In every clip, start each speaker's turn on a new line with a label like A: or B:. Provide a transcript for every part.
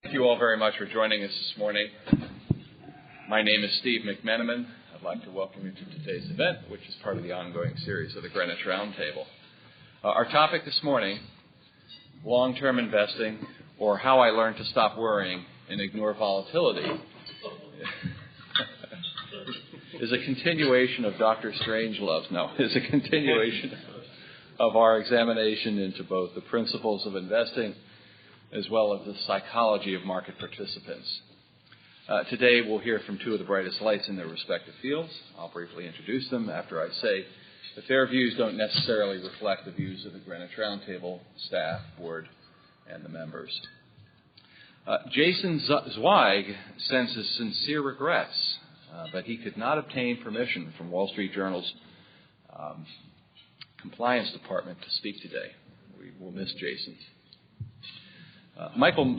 A: Thank you all very much for joining us this morning. My name is Steve McMenamin. I'd like to welcome you to today's event, which is part of the ongoing series of the Greenwich Roundtable. Our topic this morning, long-term investing, or how I learned to stop worrying and ignore volatility, is a continuation of Dr. Strangelove's, is a continuation of our examination into both the principles of investing as well as the psychology of market participants. Today we'll hear from two of the brightest lights in their respective fields. I'll briefly introduce them after I say that their views don't necessarily reflect the views of the Greenwich Roundtable staff, board, and the members. Jason Zweig sends his sincere regrets that he could not obtain permission from Wall Street Journal's compliance department to speak today. We will miss Jason. Jaime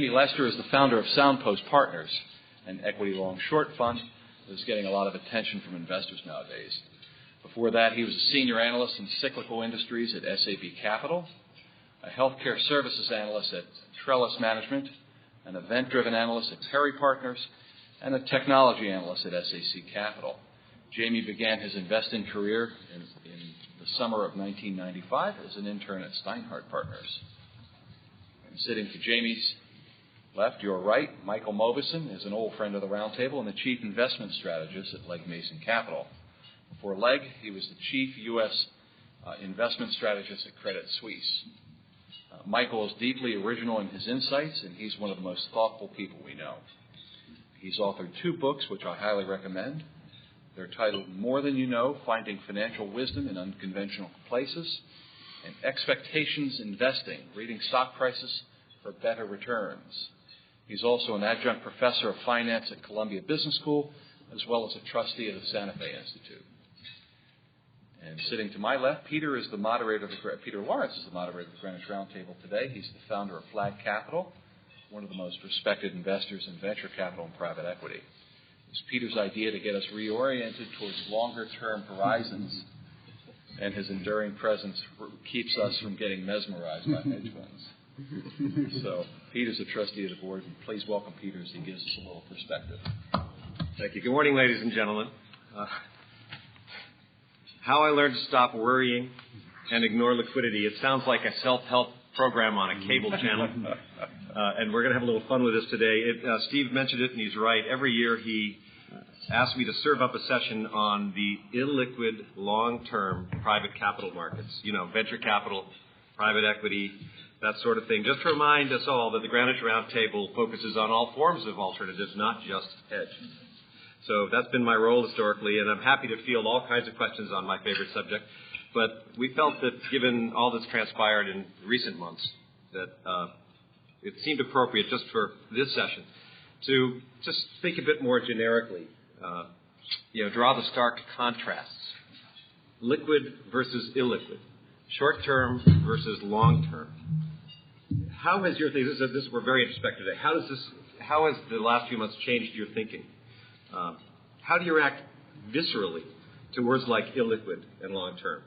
A: Lester is the founder of Soundpost Partners, an equity long-short fund that is getting a lot of attention from investors nowadays. Before that, he was a senior analyst in cyclical industries at SAB Capital, a healthcare services analyst at Trellis Management, an event-driven analyst at Perry Partners, and a technology analyst at SAC Capital. Jaime began his investing career in the summer of 1995 as an intern at Steinhardt Partners. And sitting to Jaime's left, your right, Michael Mauboussin is an old friend of the Roundtable and the chief investment strategist at Legg Mason Capital. Before Legg, he was the chief U.S. investment strategist at Credit Suisse. Michael is deeply original in his insights, and he's one of the most thoughtful people we know. He's authored two books, which I highly recommend. They're titled More Than You Know, Finding Financial Wisdom in Unconventional Places, and Expectations Investing, Reading Stock Prices for Better Returns. He's also an adjunct professor of finance at Columbia Business School, as well as a trustee of the Santa Fe Institute. And sitting to my left, Peter Lawrence is the moderator of the Greenwich Roundtable today. He's the founder of Flag Capital, one of the most respected investors in venture capital and private equity. It's Peter's idea to get us reoriented towards longer-term horizons, and his enduring presence keeps us from getting mesmerized by hedge funds. So Peter's a trustee of the board, and please welcome Peter as he gives us a little perspective.
B: Thank you. Good morning, ladies and gentlemen. How I learned to stop worrying and ignore liquidity. It sounds like a self-help program on a cable channel. And we're going to have a little fun with this today. Steve mentioned it, and he's right. Every year he asked me to serve up a session on the illiquid, long-term private capital markets. You know, venture capital, private equity, that sort of thing. Just to remind us all that the Greenwich Roundtable focuses on all forms of alternatives, not just hedge. So that's been my role historically, and I'm happy to field all kinds of questions on my favorite subject. But we felt that given all that's transpired in recent months, that it seemed appropriate just for this session to just think a bit more generically, draw the stark contrasts. Liquid versus illiquid, short-term versus long-term. How has your thinking, we're very introspective today, how has the last few months changed your thinking? How do you react viscerally to words like illiquid and long-term?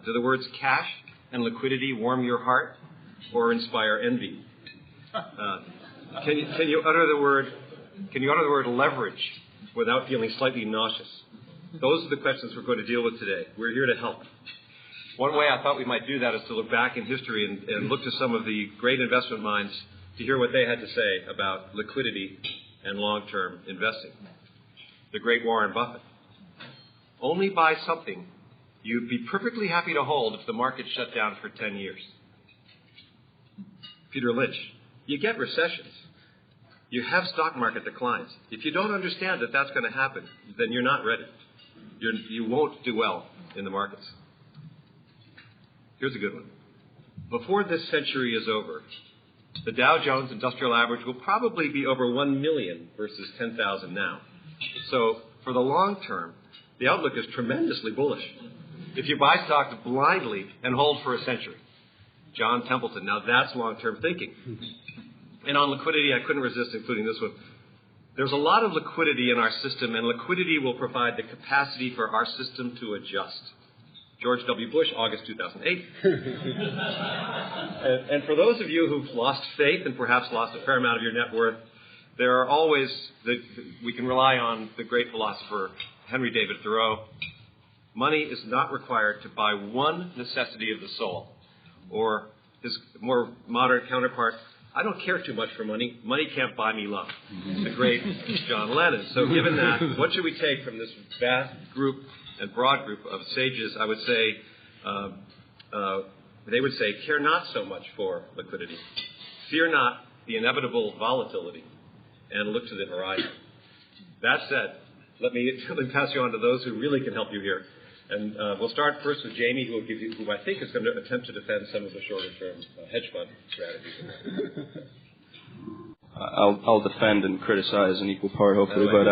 B: Do the words cash and liquidity warm your heart or inspire envy? Can you utter the word leverage without feeling slightly nauseous? Those are the questions we're going to deal with today. We're here to help. One way I thought we might do that is to look back in history and look to some of the great investment minds to hear what they had to say about liquidity and long-term investing. The great Warren Buffett. Only buy something you'd be perfectly happy to hold if the market shut down for 10 years. Peter Lynch. You get recessions. You have stock market declines. If you don't understand that that's going to happen, then you're not ready. You won't do well in the markets. Here's a good one. Before this century is over, the Dow Jones Industrial Average will probably be over 1 million versus 10,000 now. So for the long term, the outlook is tremendously bullish. If you buy stocks blindly and hold for a century. John Templeton. Now that's long-term thinking. And on liquidity, I couldn't resist including this one. There's a lot of liquidity in our system, and liquidity will provide the capacity for our system to adjust. George W. Bush, August 2008. and for those of you who've lost faith and perhaps lost a fair amount of your net worth, there are always, we can rely on the great philosopher Henry David Thoreau. Money is not required to buy one necessity of the soul. Or his more modern counterpart, I don't care too much for money. Money can't buy me love. The great John Lennon. So given that, what should we take from this vast group and broad group of sages? I would say, they would say, care not so much for liquidity. Fear not the inevitable volatility, and look to the horizon. That said, let me pass you on to those who really can help you here. And we'll start first with Jamie, who I think is going to attempt to defend some of the shorter-term hedge fund strategies.
C: I'll defend and criticize in equal part, hopefully, but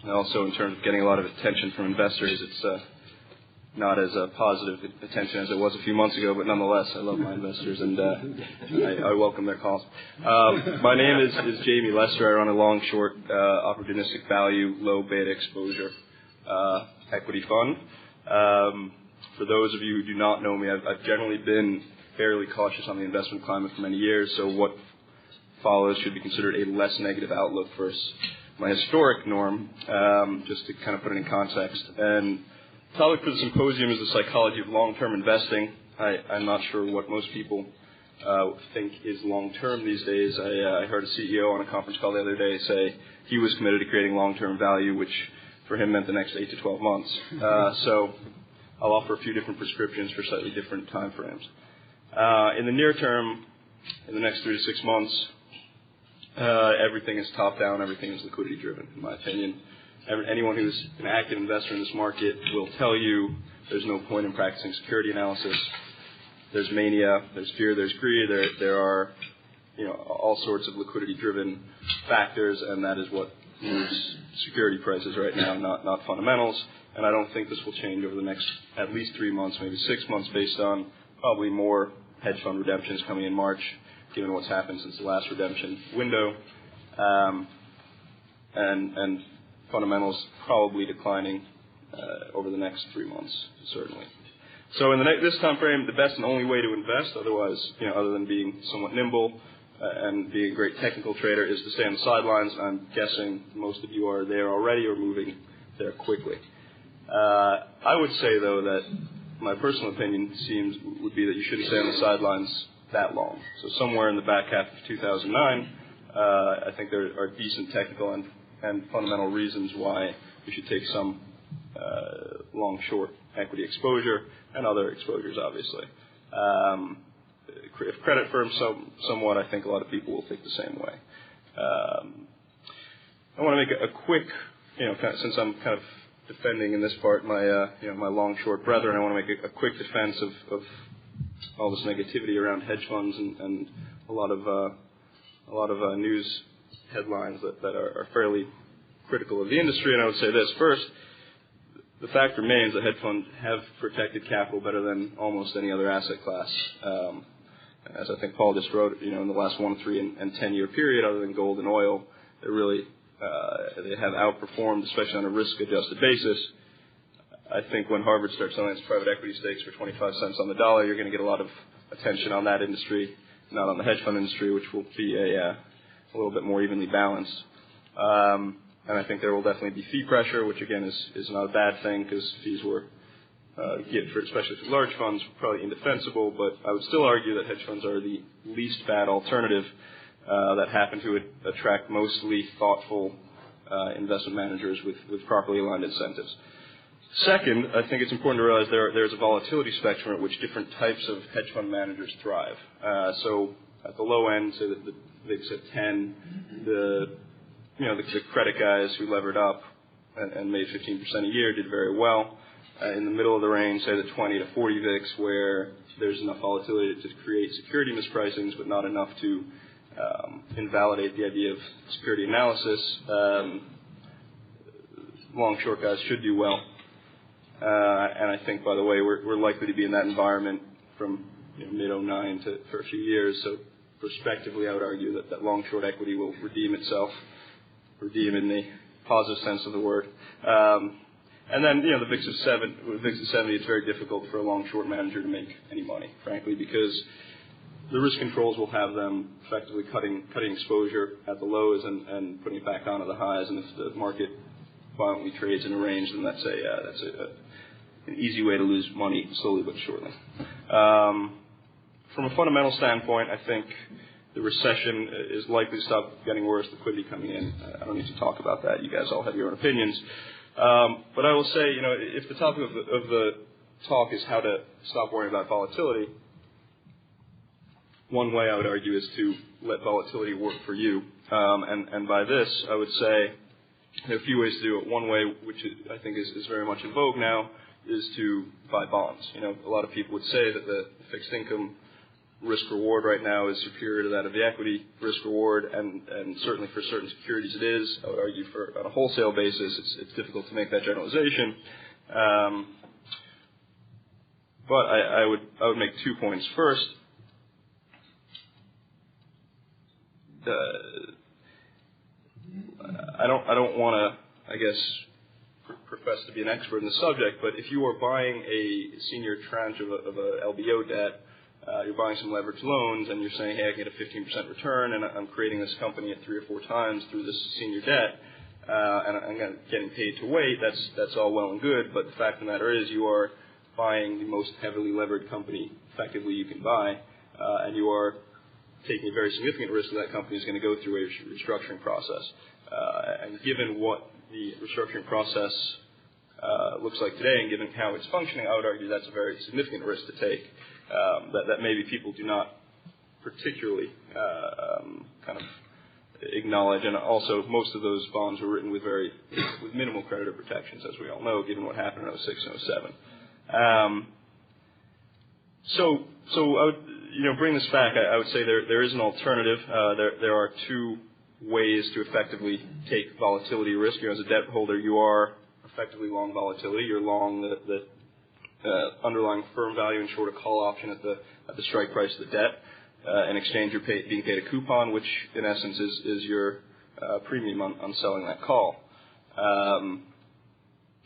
C: also in terms of getting a lot of attention from investors, it's not as positive attention as it was a few months ago, but nonetheless, I love my investors, and I welcome their calls. My name is Jaime Lester. I run a long-short, opportunistic value, low beta exposure equity fund. For those of you who do not know me, I've generally been fairly cautious on the investment climate for many years, so what follows should be considered a less negative outlook versus my historic norm, just to kind of put it in context. And the topic for the symposium is the psychology of long-term investing. I'm not sure what most people think is long-term these days. I heard a CEO on a conference call the other day say he was committed to creating long-term value, which for him meant the next 8 to 12 months. So I'll offer a few different prescriptions for slightly different time frames. In the near term, in the next 3 to 6 months, everything is top-down, everything is liquidity-driven, in my opinion. Anyone who's an active investor in this market will tell you there's no point in practicing security analysis. There's mania, there's fear, there's greed. There are, all sorts of liquidity-driven factors, and that is what moves security prices right now, not fundamentals. And I don't think this will change over the next at least 3 months, maybe 6 months, based on probably more hedge fund redemptions coming in March, given what's happened since the last redemption window, and fundamentals probably declining over the next 3 months, certainly. So in this time frame, the best and only way to invest, otherwise, other than being somewhat nimble and being a great technical trader, is to stay on the sidelines. I'm guessing most of you are there already or moving there quickly. I would say, though, that my personal opinion would be that you shouldn't stay on the sidelines that long. So somewhere in the back half of 2009, I think there are decent technical and fundamental reasons why you should take some long-short equity exposure and other exposures, obviously. If credit firms somewhat, I think a lot of people will think the same way. I want to make a quick, since I'm kind of defending in this part my my long-short brethren, I want to make a quick defense of all this negativity around hedge funds and a lot of news headlines that are fairly critical of the industry. And I would say this first: the fact remains that hedge funds have protected capital better than almost any other asset class. As I think Paul just wrote, in the last 1, 3, and 10-year period, other than gold and oil, they have outperformed, especially on a risk-adjusted basis. I think when Harvard starts selling its private equity stakes for 25 cents on the dollar, you're going to get a lot of attention on that industry, not on the hedge fund industry, which will be a little bit more evenly balanced. And I think there will definitely be fee pressure, which again is not a bad thing, because fees were especially for large funds, probably indefensible. But I would still argue that hedge funds are the least bad alternative that happen to attract mostly thoughtful investment managers with properly aligned incentives. Second, I think it's important to realize there's a volatility spectrum at which different types of hedge fund managers thrive. So at the low end, say the VIX at 10, the credit guys who levered up and made 15% a year did very well. In the middle of the range, say the 20 to 40 VIX, where there's enough volatility to create security mispricings, but not enough to invalidate the idea of security analysis, long-short guys should do well. And I think, by the way, we're likely to be in that environment from mid-09 for a few years. So prospectively, I would argue that long-short equity will redeem itself, redeem in the positive sense of the word. And then, the VIX of 70, it's very difficult for a long-short manager to make any money, frankly, because the risk controls will have them effectively cutting exposure at the lows and putting it back on at the highs. And if the market violently trades in a range, then that's an easy way to lose money slowly but surely. From a fundamental standpoint, I think the recession is likely to stop getting worse, liquidity coming in. I don't need to talk about that. You guys all have your own opinions. But I will say, if the topic of the talk is how to stop worrying about volatility, one way I would argue is to let volatility work for you. And by this, I would say there are a few ways to do it. One way, which I think is very much in vogue now, is to buy bonds. A lot of people would say that the fixed income risk-reward right now is superior to that of the equity risk-reward, and certainly for certain securities it is. I would argue on a wholesale basis it's difficult to make that generalization. But I would make 2 points. First, I don't want to, I guess, profess to be an expert in the subject, but if you are buying a senior tranche of a LBO debt, you're buying some leveraged loans, and you're saying, hey, I can get a 15% return, and I'm creating this company at 3 or 4 times through this senior debt, and I'm getting paid to wait, that's all well and good, but the fact of the matter is you are buying the most heavily levered company effectively you can buy, and you are taking a very significant risk that company is going to go through a restructuring process. And given what the restructuring process looks like today, and given how it's functioning, I would argue that's a very significant risk to take that maybe people do not particularly kind of acknowledge. And also, most of those bonds were written with minimal creditor protections, as we all know, given what happened in 06 and 07. So I would, bring this back. I would say there is an alternative. There are 2 ways to effectively take volatility risk. As a debt holder, you are effectively long volatility. You're long the underlying firm value and short a call option at the strike price of the debt. In exchange, you're being paid a coupon, which in essence is your premium on selling that call.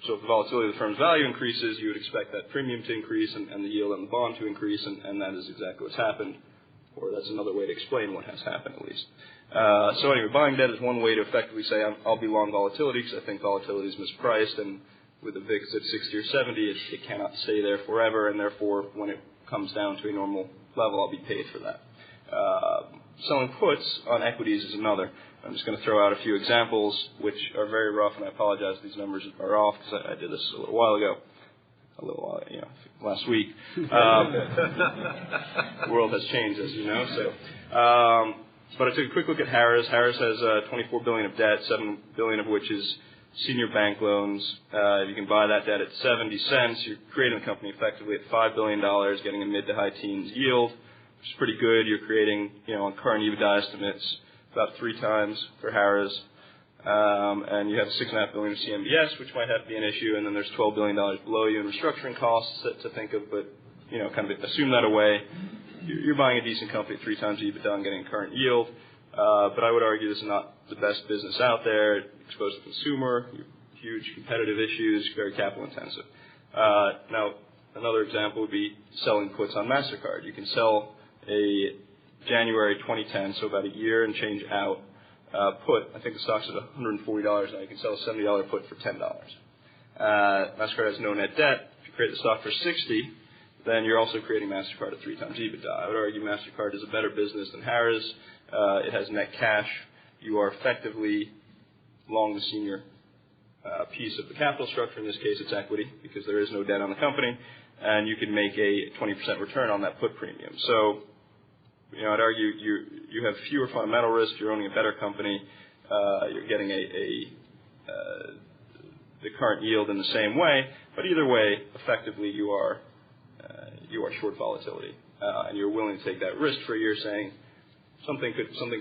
C: So if the volatility of the firm's value increases, you would expect that premium to increase and the yield on the bond to increase, and that is exactly what's happened. Or that's another way to explain what has happened, at least. So anyway, buying debt is one way to effectively say I'll be long volatility because I think volatility is mispriced, and with the VIX at 60 or 70, it cannot stay there forever, and therefore when it comes down to a normal level, I'll be paid for that. Selling puts on equities is another. I'm just going to throw out a few examples, which are very rough, and I apologize if these numbers are off because I did this a little while ago. Last week. The world has changed, as you know. So, but I took a quick look at Harris. Harris has $24 billion of debt, $7 billion of which is senior bank loans. If you can buy that debt at 70 cents, you're creating a company effectively at $5 billion, getting a mid to high teens yield, which is pretty good. You're creating, on current EBITDA estimates, about 3 times for Harris. And you have $6.5 billion of CMBS, which might have to be an issue, and then there's $12 billion below you in restructuring costs to think of, but kind of assume that away. You're buying a decent company at 3 times EBITDA and getting a current yield. But I would argue this is not the best business out there. Exposed to consumer, huge competitive issues, very capital intensive. Now, another example would be selling puts on MasterCard. You can sell a January 2010, so about a year and change out, put. I think the stock's at $140 now. You can sell a $70 put for $10. MasterCard has no net debt. If you create the stock for $60, then you're also creating MasterCard at 3 times EBITDA. I would argue MasterCard is a better business than Harris. It has net cash. You are effectively long the senior piece of the capital structure. In this case, it's equity because there is no debt on the company, and you can make a 20% return on that put premium. So, I'd argue you have fewer fundamental risks. You're owning a better company. You're getting the current yield in the same way, but either way, effectively you are short volatility, and you're willing to take that risk for a year, saying something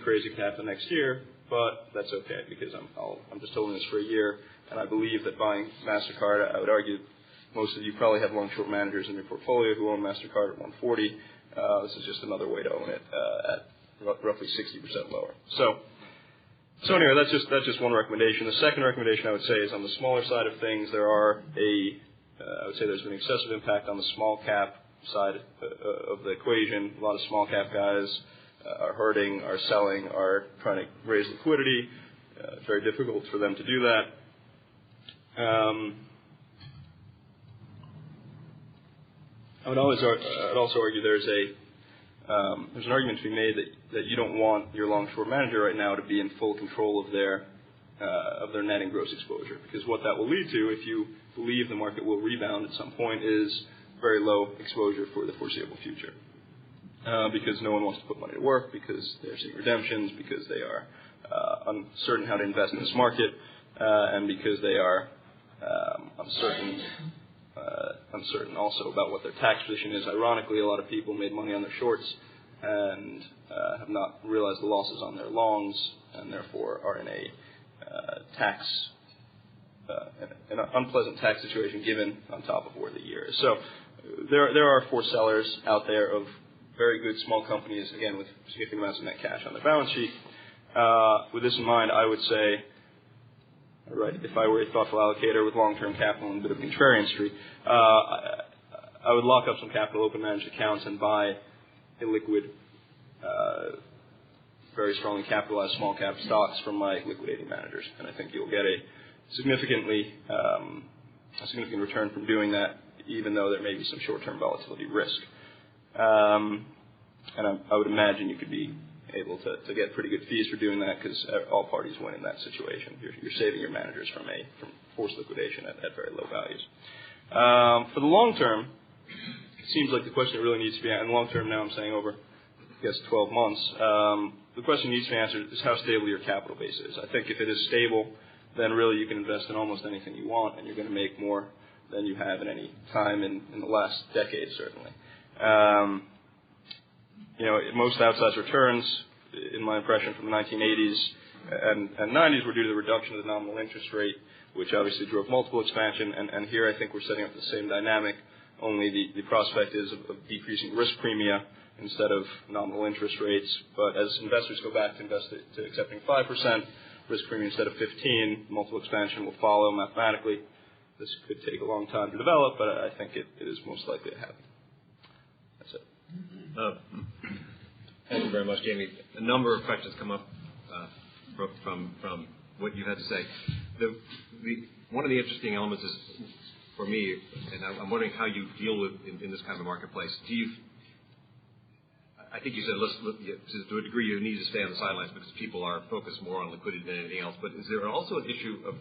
C: crazy could happen next year, but that's okay because I'm just holding this for a year, and I believe that buying MasterCard, I would argue most of you probably have long-short managers in your portfolio who own MasterCard at 140. This is just another way to own it at roughly 60% lower. So So anyway, that's just one recommendation. The second recommendation I would say is on the smaller side of things, I would say there's been excessive impact on the small cap side of the equation. A lot of small cap guys are hurting, are selling, are trying to raise liquidity. It's very difficult for them to do that. I'd also argue there's an argument to be made that you don't want your long-short manager right now to be in full control of their net and gross exposure, because what that will lead to, if you believe the market will rebound at some point, is very low exposure for the foreseeable future, because no one wants to put money to work, because they're seeing redemptions, because they are uncertain how to invest in this market, and because they are uncertain also about what their tax position is. Ironically, a lot of people made money on their shorts and have not realized the losses on their longs, and therefore are in an unpleasant tax situation given on top of where the year is. So there are for sellers out there of very good small companies, again, with significant amounts of net cash on their balance sheet. With this in mind, I would say, right, if I were a thoughtful allocator with long-term capital and a bit of contrarian streak, I would lock up some capital, open managed accounts, and buy illiquid, very strongly capitalized small cap stocks from my liquidating managers. And I think you'll get a significant return from doing that, even though there may be some short-term volatility risk. And I would imagine you could be able to get pretty good fees for doing that, because all parties win in that situation. You're saving your managers from forced liquidation at very low values. For the long term, it seems like the question that really needs to be, and long term now I'm saying over, I guess, 12 months, the question needs to be answered is how stable your capital base is. I think if it is stable, then really you can invest in almost anything you want, and you're going to make more than you have at any time in the last decade, certainly. Most outsized returns, in my impression, from the 1980s and 90s were due to the reduction of the nominal interest rate, which obviously drove multiple expansion. And here I think we're setting up the same dynamic, only the prospect is of decreasing risk premia instead of nominal interest rates. But as investors go back to accepting 5% risk premium instead of 15, multiple expansion will follow mathematically. This could take a long time to develop, but I think it is most likely to happen. That's it.
B: Thank you very much, Jamie. A number of questions come up from what you had to say. One of the interesting elements is, for me, and I'm wondering how you deal with in this kind of a marketplace. I think you said, to a degree, you need to stay on the sidelines because people are focused more on liquidity than anything else. But is there also an issue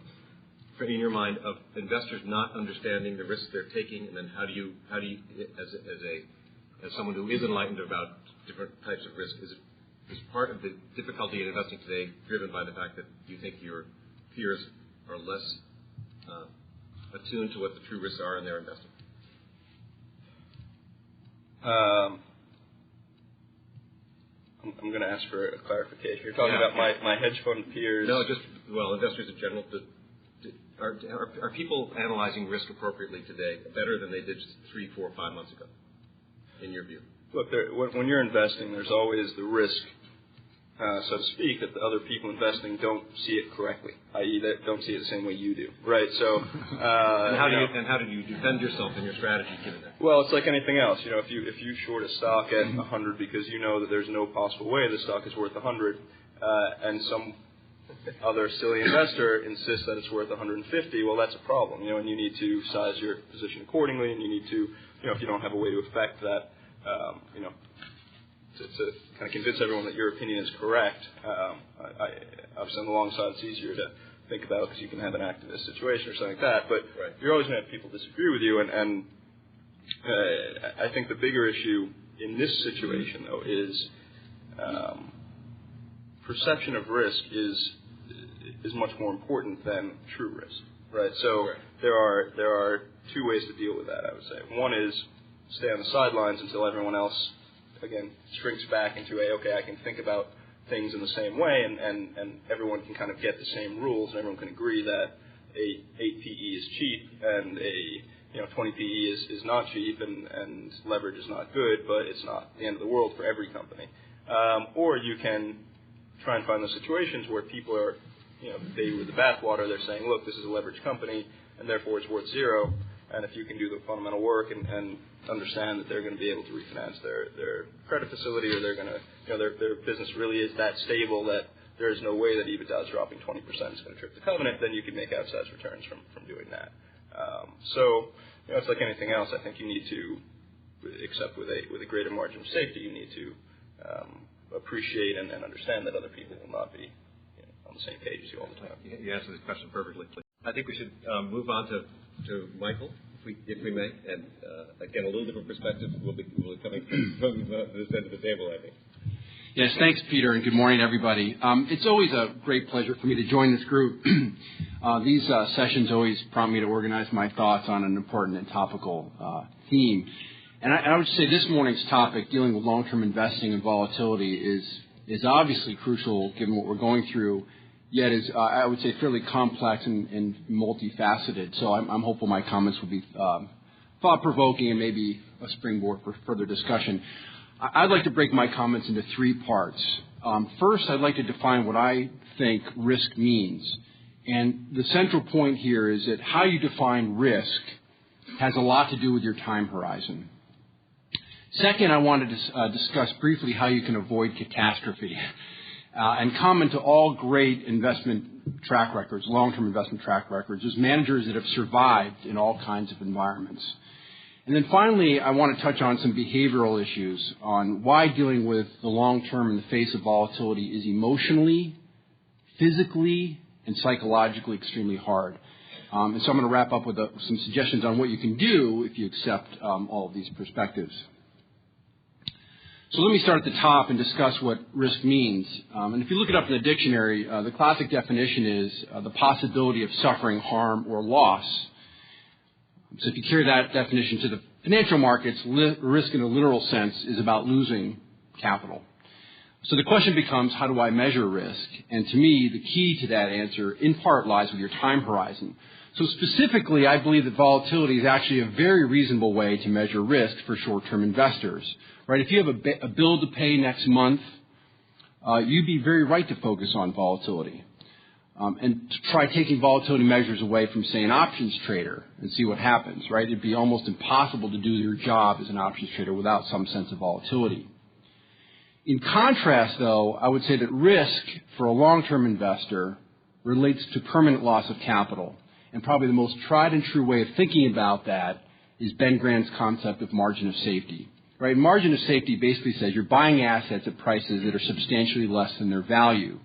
B: in your mind, of investors not understanding the risks they're taking, and then how do you, as someone who is enlightened about different types of risk, is part of the difficulty in investing today driven by the fact that you think your peers are less attuned to what the true risks are in their investing?
C: I'm going to ask for a clarification. You're talking about my hedge fund peers?
B: No, investors in general. Are people analyzing risk appropriately today better than they did 3, 4, 5 months ago, in your view?
C: Look, when you're investing, there's always the risk, so to speak, that the other people investing don't see it correctly, i.e., they don't see it the same way you do, right? So,
B: and how do you defend yourself in your strategy given that?
C: Well, it's like anything else. If you short a stock at 100 because you know that there's no possible way the stock is worth 100, and some other silly investor insists that it's worth 150, well, that's a problem, and you need to size your position accordingly, and you need to, if you don't have a way to affect that, to kind of convince everyone that your opinion is correct. Obviously, on the long side, it's easier to think about because you can have an activist situation or something like that, but
B: right.
C: You're always going to have people disagree with you, and I think the bigger issue in this situation, though, is perception of risk is much more important than true risk, right? So
B: right.
C: There are two ways to deal with that, I would say. One is stay on the sidelines until everyone else, again, shrinks back into I can think about things in the same way, and everyone can kind of get the same rules, and everyone can agree that a 8 PE is cheap, and a 20 PE is not cheap, and leverage is not good, but it's not the end of the world for every company. Or you can try and find those situations where people are, they with the bathwater, they're saying, look, this is a leveraged company, and therefore it's worth zero. And if you can do the fundamental work and understand that they're going to be able to refinance their credit facility, or they're going to, their business really is that stable that there is no way that EBITDA is dropping 20% is going to trip the covenant, then you can make outsized returns from doing that. So it's like anything else. I think you need to, except with a greater margin of safety, you need to appreciate and understand that other people will not be on the same page as you all the time.
B: You answered this question perfectly. I think we should move on to Michael, if we may, and again, a little different perspective will be coming from this end of the table, I think.
D: Yes, thanks, Peter, and good morning, everybody. It's always a great pleasure for me to join this group. These sessions always prompt me to organize my thoughts on an important and topical theme. And I would say this morning's topic, dealing with long-term investing and volatility, is obviously crucial given what we're going through, yet is, I would say, fairly complex and multifaceted. So I'm hopeful my comments will be thought-provoking and maybe a springboard for further discussion. I'd like to break my comments into three parts. First, I'd like to define what I think risk means. And the central point here is that how you define risk has a lot to do with your time horizon. Second, I wanted to discuss briefly how you can avoid catastrophe and comment to all great investment track records, long-term investment track records, as managers that have survived in all kinds of environments. And then finally, I want to touch on some behavioral issues on why dealing with the long term in the face of volatility is emotionally, physically, and psychologically extremely hard. And so I'm going to wrap up with some suggestions on what you can do if you accept all of these perspectives. So let me start at the top and discuss what risk means. And if you look it up in the dictionary, the classic definition is the possibility of suffering harm or loss. So if you carry that definition to the financial markets, risk in a literal sense is about losing capital. So the question becomes, how do I measure risk? And to me, the key to that answer in part lies with your time horizon. So specifically, I believe that volatility is actually a very reasonable way to measure risk for short-term investors. Right? If you have a bill to pay next month, you'd be very right to focus on volatility. And to try taking volatility measures away from, say, an options trader and see what happens, right? It'd be almost impossible to do your job as an options trader without some sense of volatility. In contrast, though, I would say that risk for a long-term investor relates to permanent loss of capital. And probably the most tried and true way of thinking about that is Ben Grant's concept of margin of safety. Right? Margin of safety basically says you're buying assets at prices that are substantially less than their value.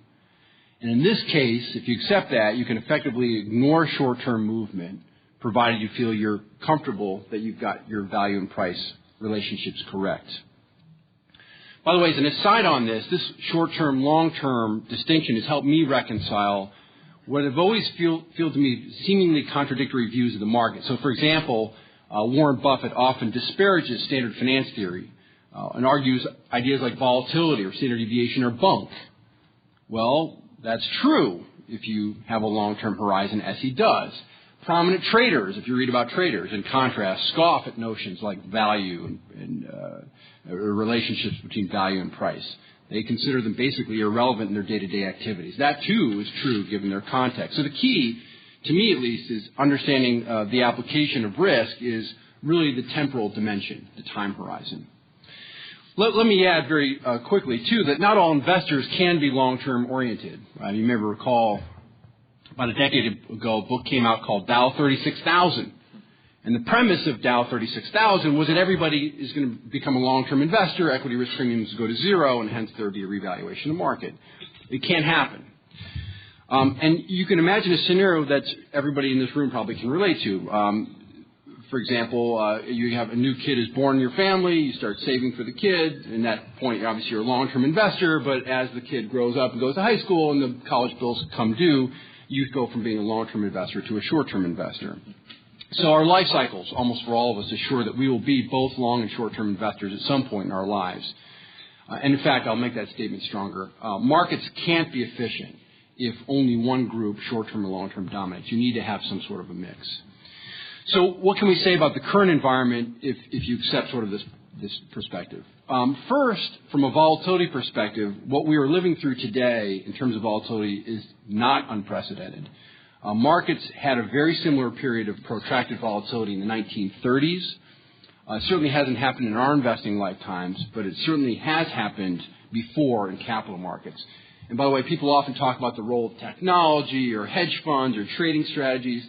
D: And in this case, if you accept that, you can effectively ignore short-term movement, provided you feel you're comfortable that you've got your value and price relationships correct. By the way, as an aside on this short-term, long-term distinction has helped me reconcile what have always feel to me seemingly contradictory views of the market. So, for example, Warren Buffett often disparages standard finance theory and argues ideas like volatility or standard deviation are bunk. Well, that's true if you have a long-term horizon, as he does. Prominent traders, if you read about traders, in contrast, scoff at notions like value and relationships between value and price. They consider them basically irrelevant in their day-to-day activities. That, too, is true given their context. So the key, to me at least, is understanding the application of risk is really the temporal dimension, the time horizon. Let me add very quickly, too, that not all investors can be long-term oriented. You may recall about a decade ago, a book came out called Dow 36,000. And the premise of Dow 36,000 was that everybody is going to become a long-term investor, equity risk premiums go to zero, and hence there would be a revaluation of the market. It can't happen. And you can imagine a scenario that everybody in this room probably can relate to. For example, you have a new kid is born in your family, you start saving for the kid, and at that point, obviously, you're a long-term investor, but as the kid grows up and goes to high school and the college bills come due, you go from being a long-term investor to a short-term investor. So our life cycles, almost for all of us, assure that we will be both long and short-term investors at some point in our lives. And in fact, I'll make that statement stronger. Markets can't be efficient if only one group, short-term or long-term, dominates. You need to have some sort of a mix. So what can we say about the current environment if you accept sort of this this perspective. First, from a volatility perspective, what we are living through today in terms of volatility is not unprecedented. Markets had a very similar period of protracted volatility in the 1930s. It certainly hasn't happened in our investing lifetimes, but it certainly has happened before in capital markets. And by the way, people often talk about the role of technology or hedge funds or trading strategies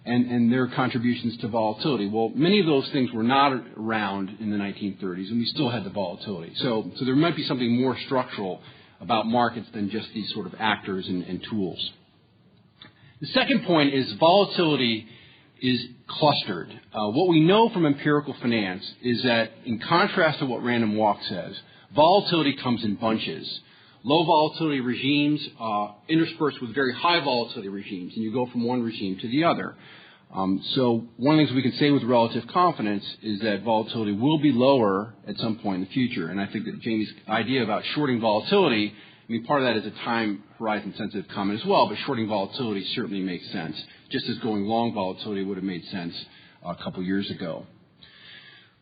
D: and their contributions to volatility. Well, many of those things were not around in the 1930s, and we still had the volatility. So there might be something more structural about markets than just these sort of actors and tools. The second point is volatility is clustered. What we know from empirical finance is that, in contrast to what random walk says, volatility comes in bunches. Low volatility regimes interspersed with very high volatility regimes, and you go from one regime to the other. So one of the things we can say with relative confidence is that volatility will be lower at some point in the future. And I think that Jamie's idea about shorting volatility, I mean, part of that is a time horizon sensitive comment as well, but shorting volatility certainly makes sense, just as going long volatility would have made sense a couple years ago.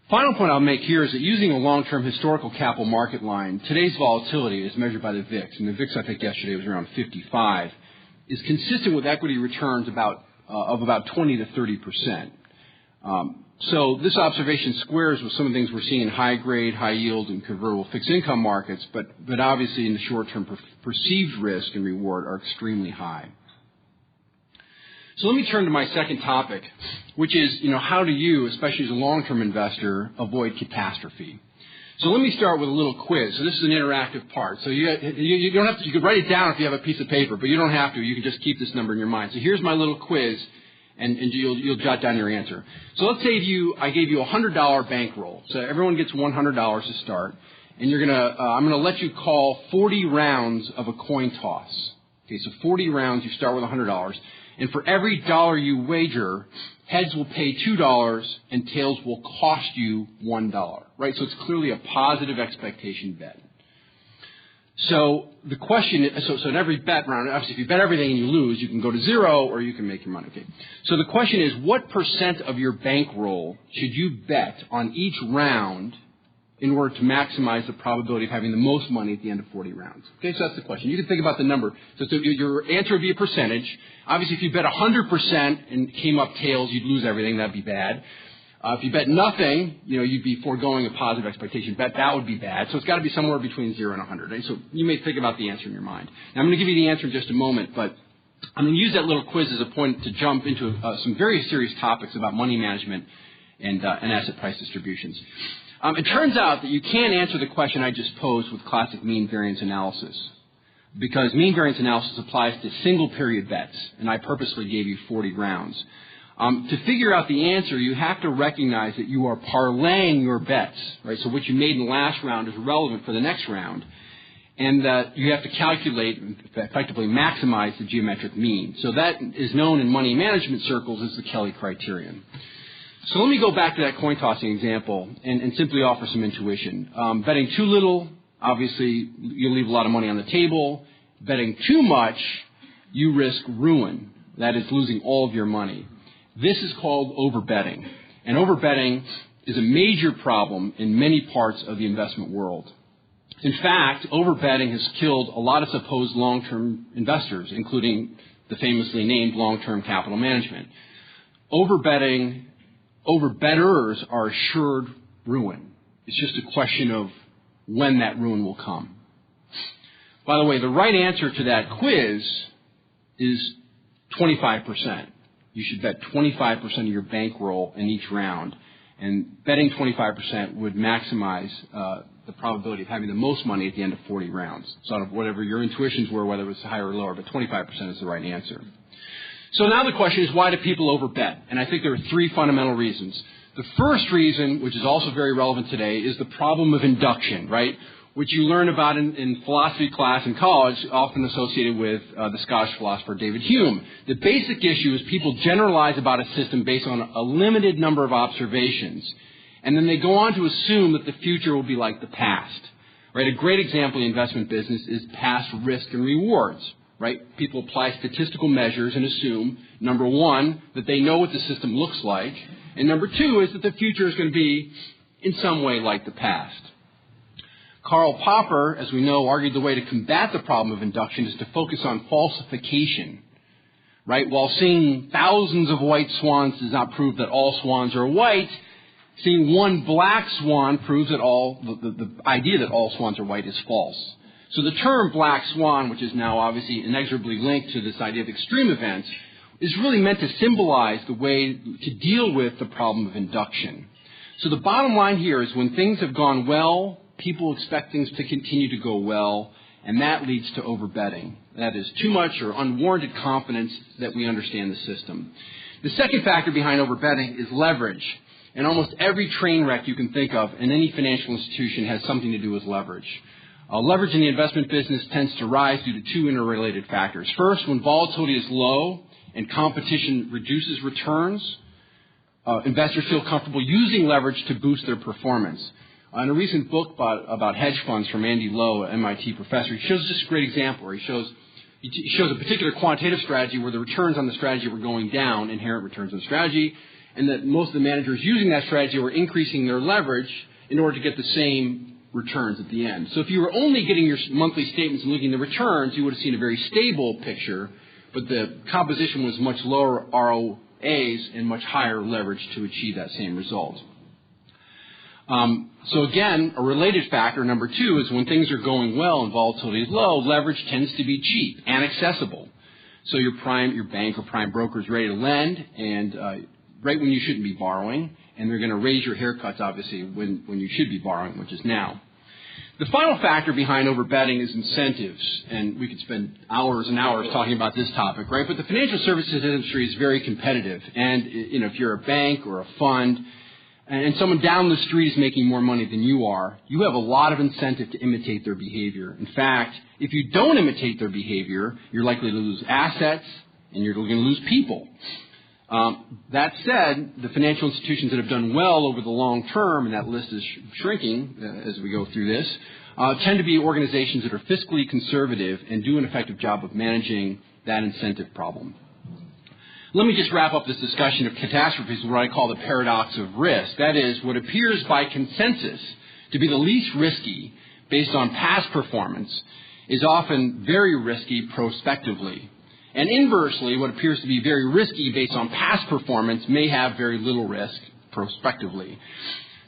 D: Final point I'll make here is that using a long-term historical capital market line, today's volatility is measured by the VIX, and the VIX I think yesterday was around 55, is consistent with equity returns of about 20 to 30%. So this observation squares with some of the things we're seeing in high-grade, high-yield, and convertible fixed income markets, but obviously in the short term, perceived risk and reward are extremely high. So let me turn to my second topic, which is, how do you, especially as a long-term investor, avoid catastrophe? So let me start with a little quiz. So this is an interactive part. So you don't have to, you could write it down if you have a piece of paper, but you don't have to. You can just keep this number in your mind. So here's my little quiz, and you'll jot down your answer. So let's say I gave you a $100 bankroll. So everyone gets $100 to start, and I'm gonna let you call 40 rounds of a coin toss. Okay, so 40 rounds. You start with $100. And for every dollar you wager, heads will pay $2 and tails will cost you $1, right? So it's clearly a positive expectation bet. So the question is, so in every bet round, obviously if you bet everything and you lose, you can go to zero or you can make your money. Okay. So the question is, what % of your bankroll should you bet on each round in order to maximize the probability of having the most money at the end of 40 rounds? Okay, so that's the question. You can think about the number. So your answer would be a percentage. Obviously, if you bet 100% and came up tails, you'd lose everything. That'd be bad. If you bet nothing, you'd be foregoing a positive expectation bet. That would be bad. So it's got to be somewhere between 0 and 100. Right? So you may think about the answer in your mind. Now, I'm going to give you the answer in just a moment, but I'm going to use that little quiz as a point to jump into some very serious topics about money management and asset price distributions. It turns out that you can't answer the question I just posed with classic mean variance analysis, because mean variance analysis applies to single period bets, and I purposely gave you 40 rounds. To figure out the answer, you have to recognize that you are parlaying your bets, right? So what you made in the last round is relevant for the next round, and that you have to calculate and effectively maximize the geometric mean. So that is known in money management circles as the Kelly criterion. So let me go back to that coin tossing example and simply offer some intuition. Betting too little, obviously, you'll leave a lot of money on the table. Betting too much, you risk ruin. That is, losing all of your money. This is called overbetting. And overbetting is a major problem in many parts of the investment world. In fact, overbetting has killed a lot of supposed long-term investors, including the famously named long-term capital management. Overbetters are assured ruin. It's just a question of when that ruin will come. By the way, the right answer to that quiz is 25%. You should bet 25% of your bankroll in each round. And betting 25% would maximize the probability of having the most money at the end of 40 rounds. So out of whatever your intuitions were, whether it was higher or lower, but 25% is the right answer. So now the question is, why do people overbet? And I think there are three fundamental reasons. The first reason, which is also very relevant today, is the problem of induction, right? Which you learn about in philosophy class in college, often associated with the Scottish philosopher David Hume. The basic issue is people generalize about a system based on a limited number of observations, and then they go on to assume that the future will be like the past. Right? A great example in the investment business is past risk and rewards. Right? People apply statistical measures and assume, number one, that they know what the system looks like, and number two is that the future is going to be in some way like the past. Karl Popper, as we know, argued the way to combat the problem of induction is to focus on falsification. Right? While seeing thousands of white swans does not prove that all swans are white, seeing one black swan proves that the idea that all swans are white is false. So the term black swan, which is now obviously inexorably linked to this idea of extreme events, is really meant to symbolize the way to deal with the problem of induction. So the bottom line here is when things have gone well, people expect things to continue to go well, and that leads to overbetting. That is too much or unwarranted confidence that we understand the system. The second factor behind overbetting is leverage. And almost every train wreck you can think of in any financial institution has something to do with leverage. Leverage in the investment business tends to rise due to two interrelated factors. First, when volatility is low and competition reduces returns, investors feel comfortable using leverage to boost their performance. In a recent book about hedge funds from Andy Lowe, an MIT professor, he shows just a great example where he shows a particular quantitative strategy where the returns on the strategy were going down, inherent returns on the strategy, and that most of the managers using that strategy were increasing their leverage in order to get the same returns at the end. So if you were only getting your monthly statements and looking at the returns, you would have seen a very stable picture, but the composition was much lower ROAs and much higher leverage to achieve that same result. So again, a related factor, number two, is when things are going well and volatility is low, leverage tends to be cheap and accessible. So your bank or prime broker is ready to lend, and right when you shouldn't be borrowing, and they're going to raise your haircuts, obviously, when you should be borrowing, which is now. The final factor behind overbetting is incentives, and we could spend hours and hours talking about this topic, right? But the financial services industry is very competitive, and if you're a bank or a fund, and someone down the street is making more money than you are, you have a lot of incentive to imitate their behavior. In fact, if you don't imitate their behavior, you're likely to lose assets and you're going to lose people. That said, the financial institutions that have done well over the long term, and that list is shrinking as we go through this, tend to be organizations that are fiscally conservative and do an effective job of managing that incentive problem. Let me just wrap up this discussion of catastrophes with what I call the paradox of risk. That is, what appears by consensus to be the least risky based on past performance is often very risky prospectively. And inversely, what appears to be very risky based on past performance may have very little risk prospectively.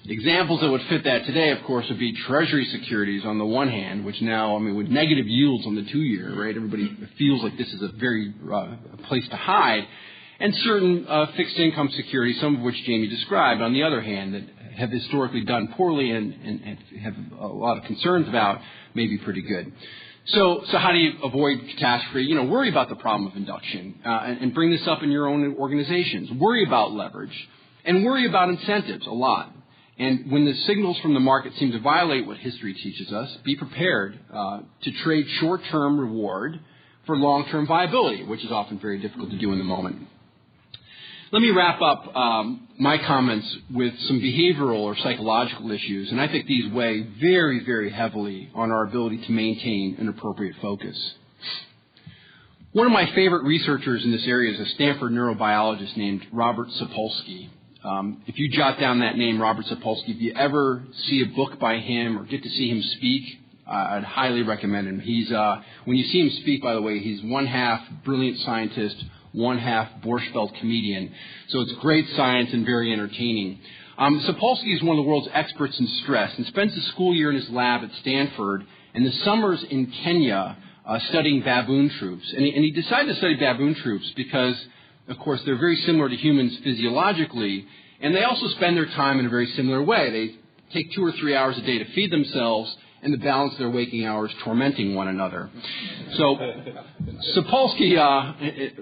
D: Examples that would fit that today, of course, would be Treasury securities on the one hand, which now, with negative yields on the 2-year, right? Everybody feels like this is a very place to hide. And certain fixed income securities, some of which Jamie described, on the other hand, that have historically done poorly and have a lot of concerns about, may be pretty good. So how do you avoid catastrophe? Worry about the problem of induction and bring this up in your own organizations. Worry about leverage and worry about incentives a lot. And when the signals from the market seem to violate what history teaches us, be prepared to trade short-term reward for long-term viability, which is often very difficult to do in the moment. Let me wrap up my comments with some behavioral or psychological issues, and I think these weigh very, very heavily on our ability to maintain an appropriate focus. One of my favorite researchers in this area is a Stanford neurobiologist named Robert Sapolsky. If you jot down that name, Robert Sapolsky, if you ever see a book by him or get to see him speak, I'd highly recommend him. He's when you see him speak, by the way, he's one half brilliant scientist, one half Borscht Belt comedian. So it's great science and very entertaining. Sapolsky is one of the world's experts in stress and spends the school year in his lab at Stanford and the summers in Kenya studying baboon troops. And he decided to study baboon troops because, of course, they're very similar to humans physiologically, and they also spend their time in a very similar way. They take 2 or 3 hours a day to feed themselves and to balance their waking hours tormenting one another. So Sapolsky,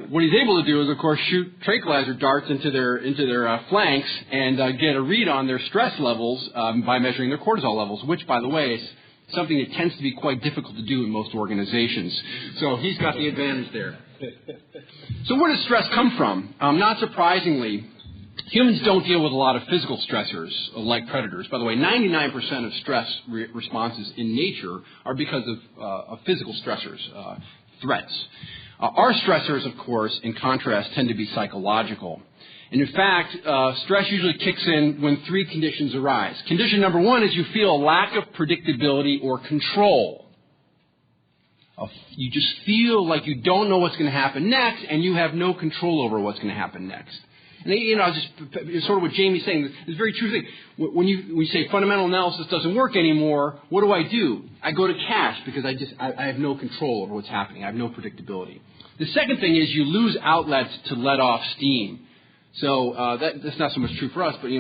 D: what he's able to do is, of course, shoot tranquilizer darts into their flanks and get a read on their stress levels by measuring their cortisol levels, which, by the way, is something that tends to be quite difficult to do in most organizations. So he's got the advantage there. So where does stress come from? Not surprisingly, humans don't deal with a lot of physical stressors like predators. By the way, 99% of stress responses in nature are because of physical stressors, threats. Our stressors, of course, in contrast, tend to be psychological. And in fact, stress usually kicks in when three conditions arise. Condition number one is you feel a lack of predictability or control. You just feel like you don't know what's going to happen next, and you have no control over what's going to happen next. And just sort of what Jamie's saying, it's a very true thing. When you say fundamental analysis doesn't work anymore, what do? I go to cash because I have no control over what's happening. I have no predictability. The second thing is you lose outlets to let off steam. So that's not so much true for us, but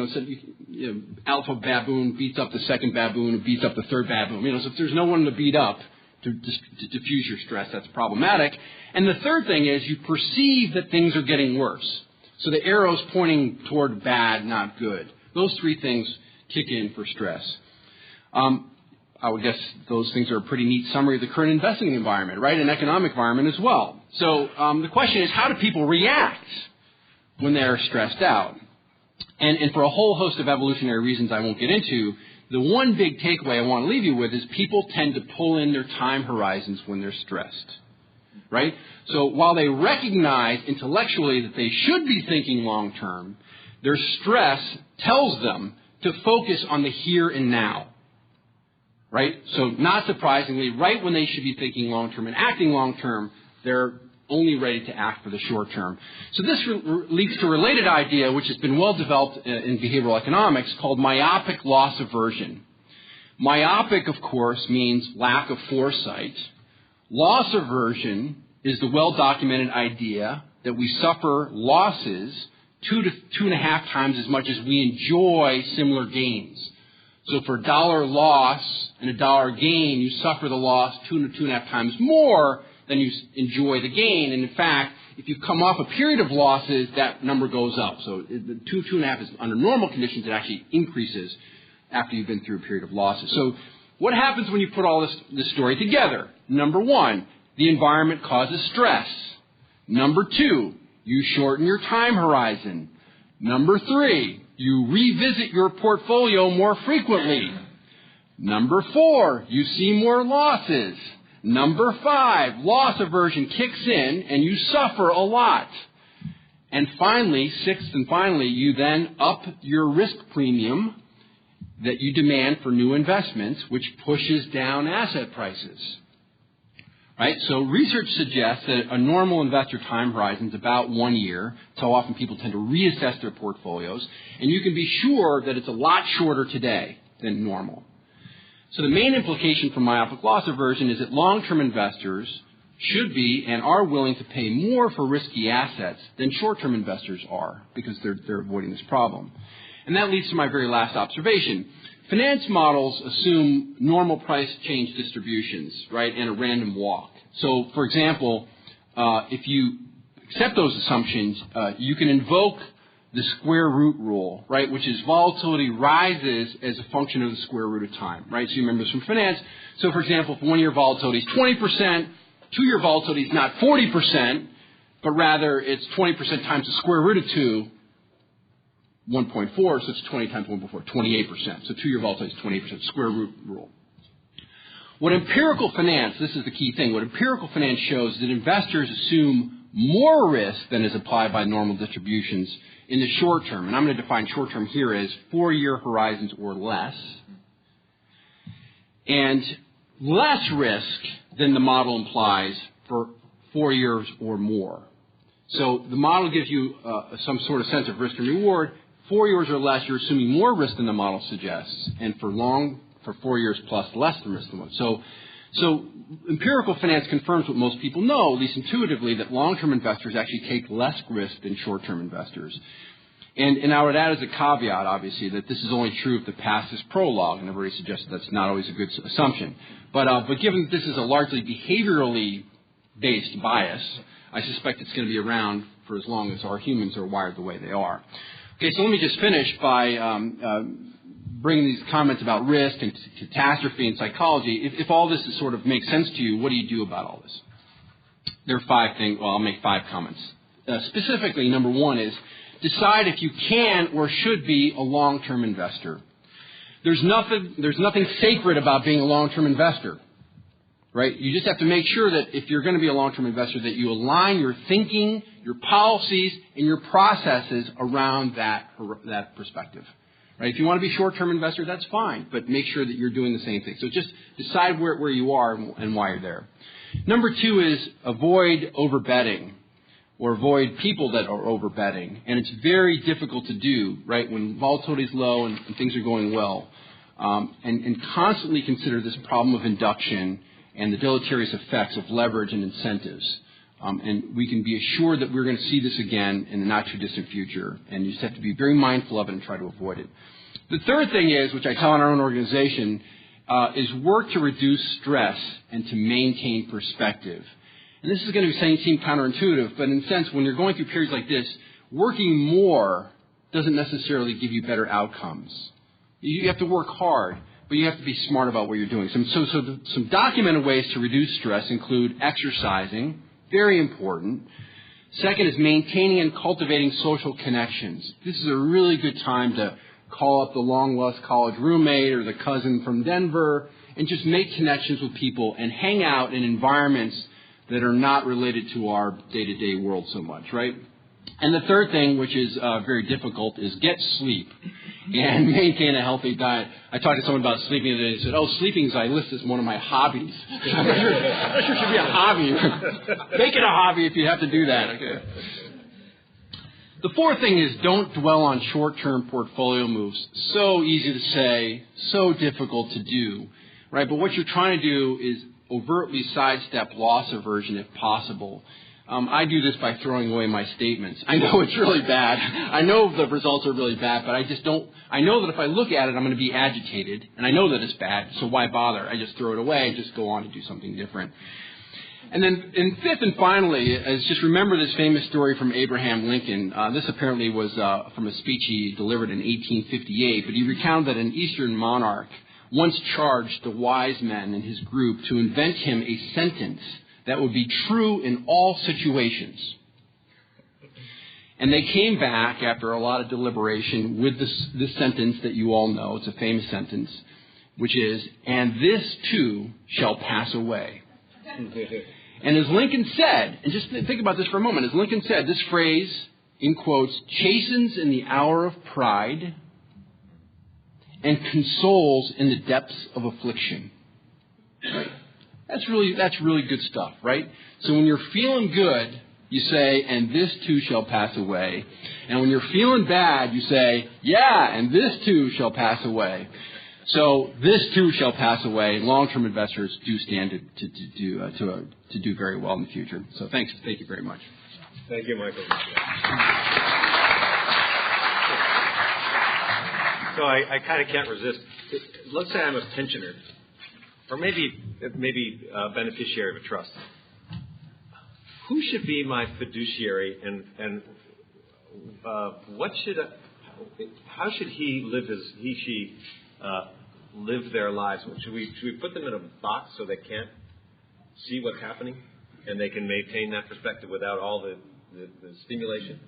D: alpha baboon beats up the second baboon, who beats up the third baboon. So if there's no one to beat up to diffuse your stress, that's problematic. And the third thing is you perceive that things are getting worse. So the arrow's pointing toward bad, not good. Those three things kick in for stress. I would guess those things are a pretty neat summary of the current investing environment, right? An economic environment as well. So the question is, how do people react when they're stressed out? And for a whole host of evolutionary reasons I won't get into, the one big takeaway I want to leave you with is people tend to pull in their time horizons when they're stressed, right? So while they recognize intellectually that they should be thinking long term, their stress tells them to focus on the here and now, right? So not surprisingly, right when they should be thinking long term and acting long term, they're only ready to act for the short term. So this leads to a related idea which has been well developed in behavioral economics called myopic loss aversion. Myopic, of course, means lack of foresight. Loss aversion is the well-documented idea that we suffer losses 2 to 2.5 times as much as we enjoy similar gains. So for $1 loss and $1 gain, you suffer the loss 2 to 2.5 times more than you enjoy the gain. And in fact, if you come off a period of losses, that number goes up. So the 2.5 is under normal conditions, it actually increases after you've been through a period of losses. So what happens when you put all this story together? Number one, the environment causes stress. Number two, you shorten your time horizon. Number three, you revisit your portfolio more frequently. Number four, you see more losses. Number five, loss aversion kicks in and you suffer a lot. And finally, sixth and finally, you then up your risk premium that you demand for new investments, which pushes down asset prices. Right? So research suggests that a normal investor time horizon is about 1 year. So often people tend to reassess their portfolios. And you can be sure that it's a lot shorter today than normal. So the main implication from myopic loss aversion is that long-term investors should be and are willing to pay more for risky assets than short-term investors are because they're avoiding this problem. And that leads to my very last observation. Finance models assume normal price change distributions, right, and a random walk. So, for example, if you accept those assumptions, you can invoke the square root rule, right, which is volatility rises as a function of the square root of time, right? So you remember this from finance. So, for example, if 1 year volatility is 20%, 2 year volatility is not 40%, but rather it's 20% times the square root of 2, 1.4, so it's 20 times 1.4, 28%. So 2 year volatility is 28%, square root rule. What empirical finance, this is the key thing, what empirical finance shows is that investors assume more risk than is applied by normal distributions in the short term. And I'm going to define short term here as 4 year horizons or less. And less risk than the model implies for 4 years or more. So the model gives you some sort of sense of risk and reward. 4 years or less, you're assuming more risk than the model suggests. And for 4 years plus, less than risk than one. So empirical finance confirms what most people know, at least intuitively, that long-term investors actually take less risk than short-term investors. And I would add as a caveat, obviously, that this is only true if the past is prologue, and I've already suggested that's not always a good assumption. But given that this is a largely behaviorally based bias, I suspect it's going to be around for as long as our humans are wired the way they are. Okay, so let me just finish by bringing these comments about risk and catastrophe and psychology. If all this is sort of makes sense to you, what do you do about all this? There are 5 things. Well, I'll make 5 comments. Specifically, number 1 is decide if you can or should be a long-term investor. There's nothing sacred about being a long-term investor, right? You just have to make sure that if you're going to be a long-term investor, that you align your thinking, your policies, and your processes around that perspective. Right? If you want to be a short-term investor, that's fine, but make sure that you're doing the same thing. So just decide where you are and why you're there. Number 2 is avoid overbetting, or avoid people that are overbetting. And it's very difficult to do, right, when volatility is low and things are going well. And constantly consider this problem of induction and the deleterious effects of leverage and incentives. And we can be assured that we're going to see this again in the not-too-distant future. And you just have to be very mindful of it and try to avoid it. The third thing is, which I tell in our own organization, is work to reduce stress and to maintain perspective. And this is going to seem counterintuitive, but in a sense, when you're going through periods like this, working more doesn't necessarily give you better outcomes. You have to work hard, but you have to be smart about what you're doing. Some documented ways to reduce stress include exercising, very important. Second is maintaining and cultivating social connections. This is a really good time to call up the long-lost college roommate or the cousin from Denver and just make connections with people and hang out in environments that are not related to our day-to-day world so much, right? And the third thing, which is very difficult, is get sleep and maintain a healthy diet. I talked to someone about sleeping the other day and said, sleeping I list as one of my hobbies. I'm not sure it should be a hobby. Make it a hobby if you have to do that. Okay. The fourth thing is don't dwell on short-term portfolio moves. So easy to say, so difficult to do, right? But what you're trying to do is overtly sidestep loss aversion if possible. I do this by throwing away my statements. I know it's really bad. I know the results are really bad, but I know that if I look at it, I'm going to be agitated, and I know that it's bad, so why bother? I just throw it away and just go on to do something different. And then, in fifth and finally, is just remember this famous story from Abraham Lincoln. This apparently was from a speech he delivered in 1858, but he recounted that an Eastern monarch once charged the wise men in his group to invent him a sentence that would be true in all situations. And they came back after a lot of deliberation with this sentence that you all know. It's a famous sentence, which is, "And this too shall pass away." And as Lincoln said, and just think about this for a moment, as Lincoln said, this phrase, in quotes, chastens in the hour of pride and consoles in the depths of affliction. Right? That's really good stuff, right? So when you're feeling good, you say, "And this too shall pass away." And when you're feeling bad, you say, "Yeah, and this too shall pass away." So this too shall pass away. Long-term investors do stand to do very well in the future. So thank you very much.
B: Thank you, Michael. So I kind of can't resist. Let's say I'm a pensioner, or maybe a beneficiary of a trust. Who should be my fiduciary, and how should she live their lives? Should we put them in a box so they can't see what's happening, and they can maintain that perspective without all the stimulation?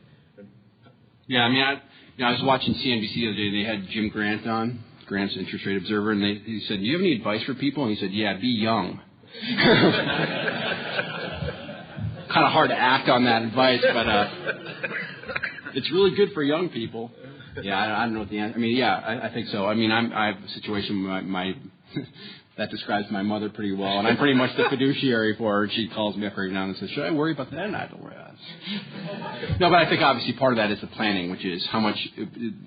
D: Yeah, I mean, I was watching CNBC the other day. They had Jim Grant on, Grant's interest rate observer, and he said, "Do you have any advice for people?" And he said, "Yeah, be young." Kind of hard to act on that advice, but it's really good for young people. Yeah, I don't know what the answer. I mean, yeah, I think so. I mean, I have a situation where that describes my mother pretty well, and I'm pretty much the fiduciary for her. She calls me up every now and then and says, "Should I worry about that?" And I don't worry about it. No, but I think obviously part of that is the planning, which is how much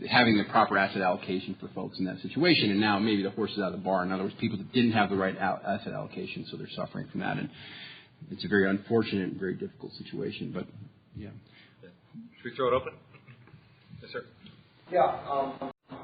D: having the proper asset allocation for folks in that situation. And now maybe the horse is out of the barn. In other words, people that didn't have the right asset allocation, so they're suffering from that. And it's a very unfortunate and very difficult situation. But yeah.
B: Should we throw it open? Yes, sir.
E: Yeah,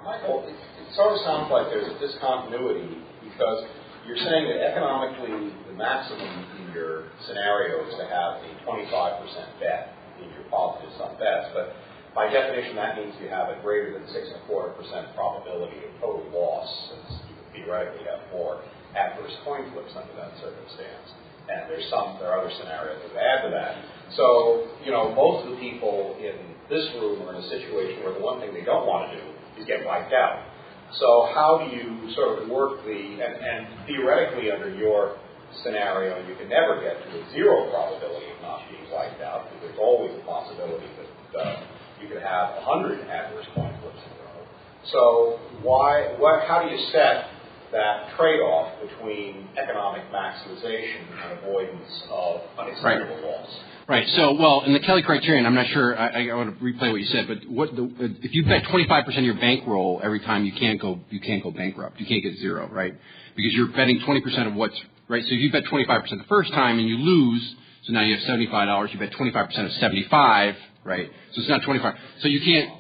E: Michael, it sort of sounds like there's a discontinuity because you're saying that economically the maximum in your scenario is to have a 25% bet in your positives on bets, but by definition that means you have a greater than 6.25% probability of total loss, since you could theoretically have 4 adverse coin flips under that circumstance. And there are other scenarios that add to that. So, most of the people in this room are in a situation where the one thing they don't want to do is get wiped out. So how do you sort of work and theoretically under your scenario, you can never get to a zero probability of not being wiped out, because there's always a possibility that you could have 100 adverse point flips in a row. So how do you set that trade-off between economic maximization and avoidance of unacceptable loss?
D: Right. So, well, in the Kelly criterion, I'm not sure. I want to replay what you said, but if you bet 25% of your bankroll every time, you can't go bankrupt. You can't get zero, right? Because you're betting 20% of what's right. So if you bet 25% the first time and you lose, so now you have $75. You bet 25% of 75, right? So it's not 25. So you can't.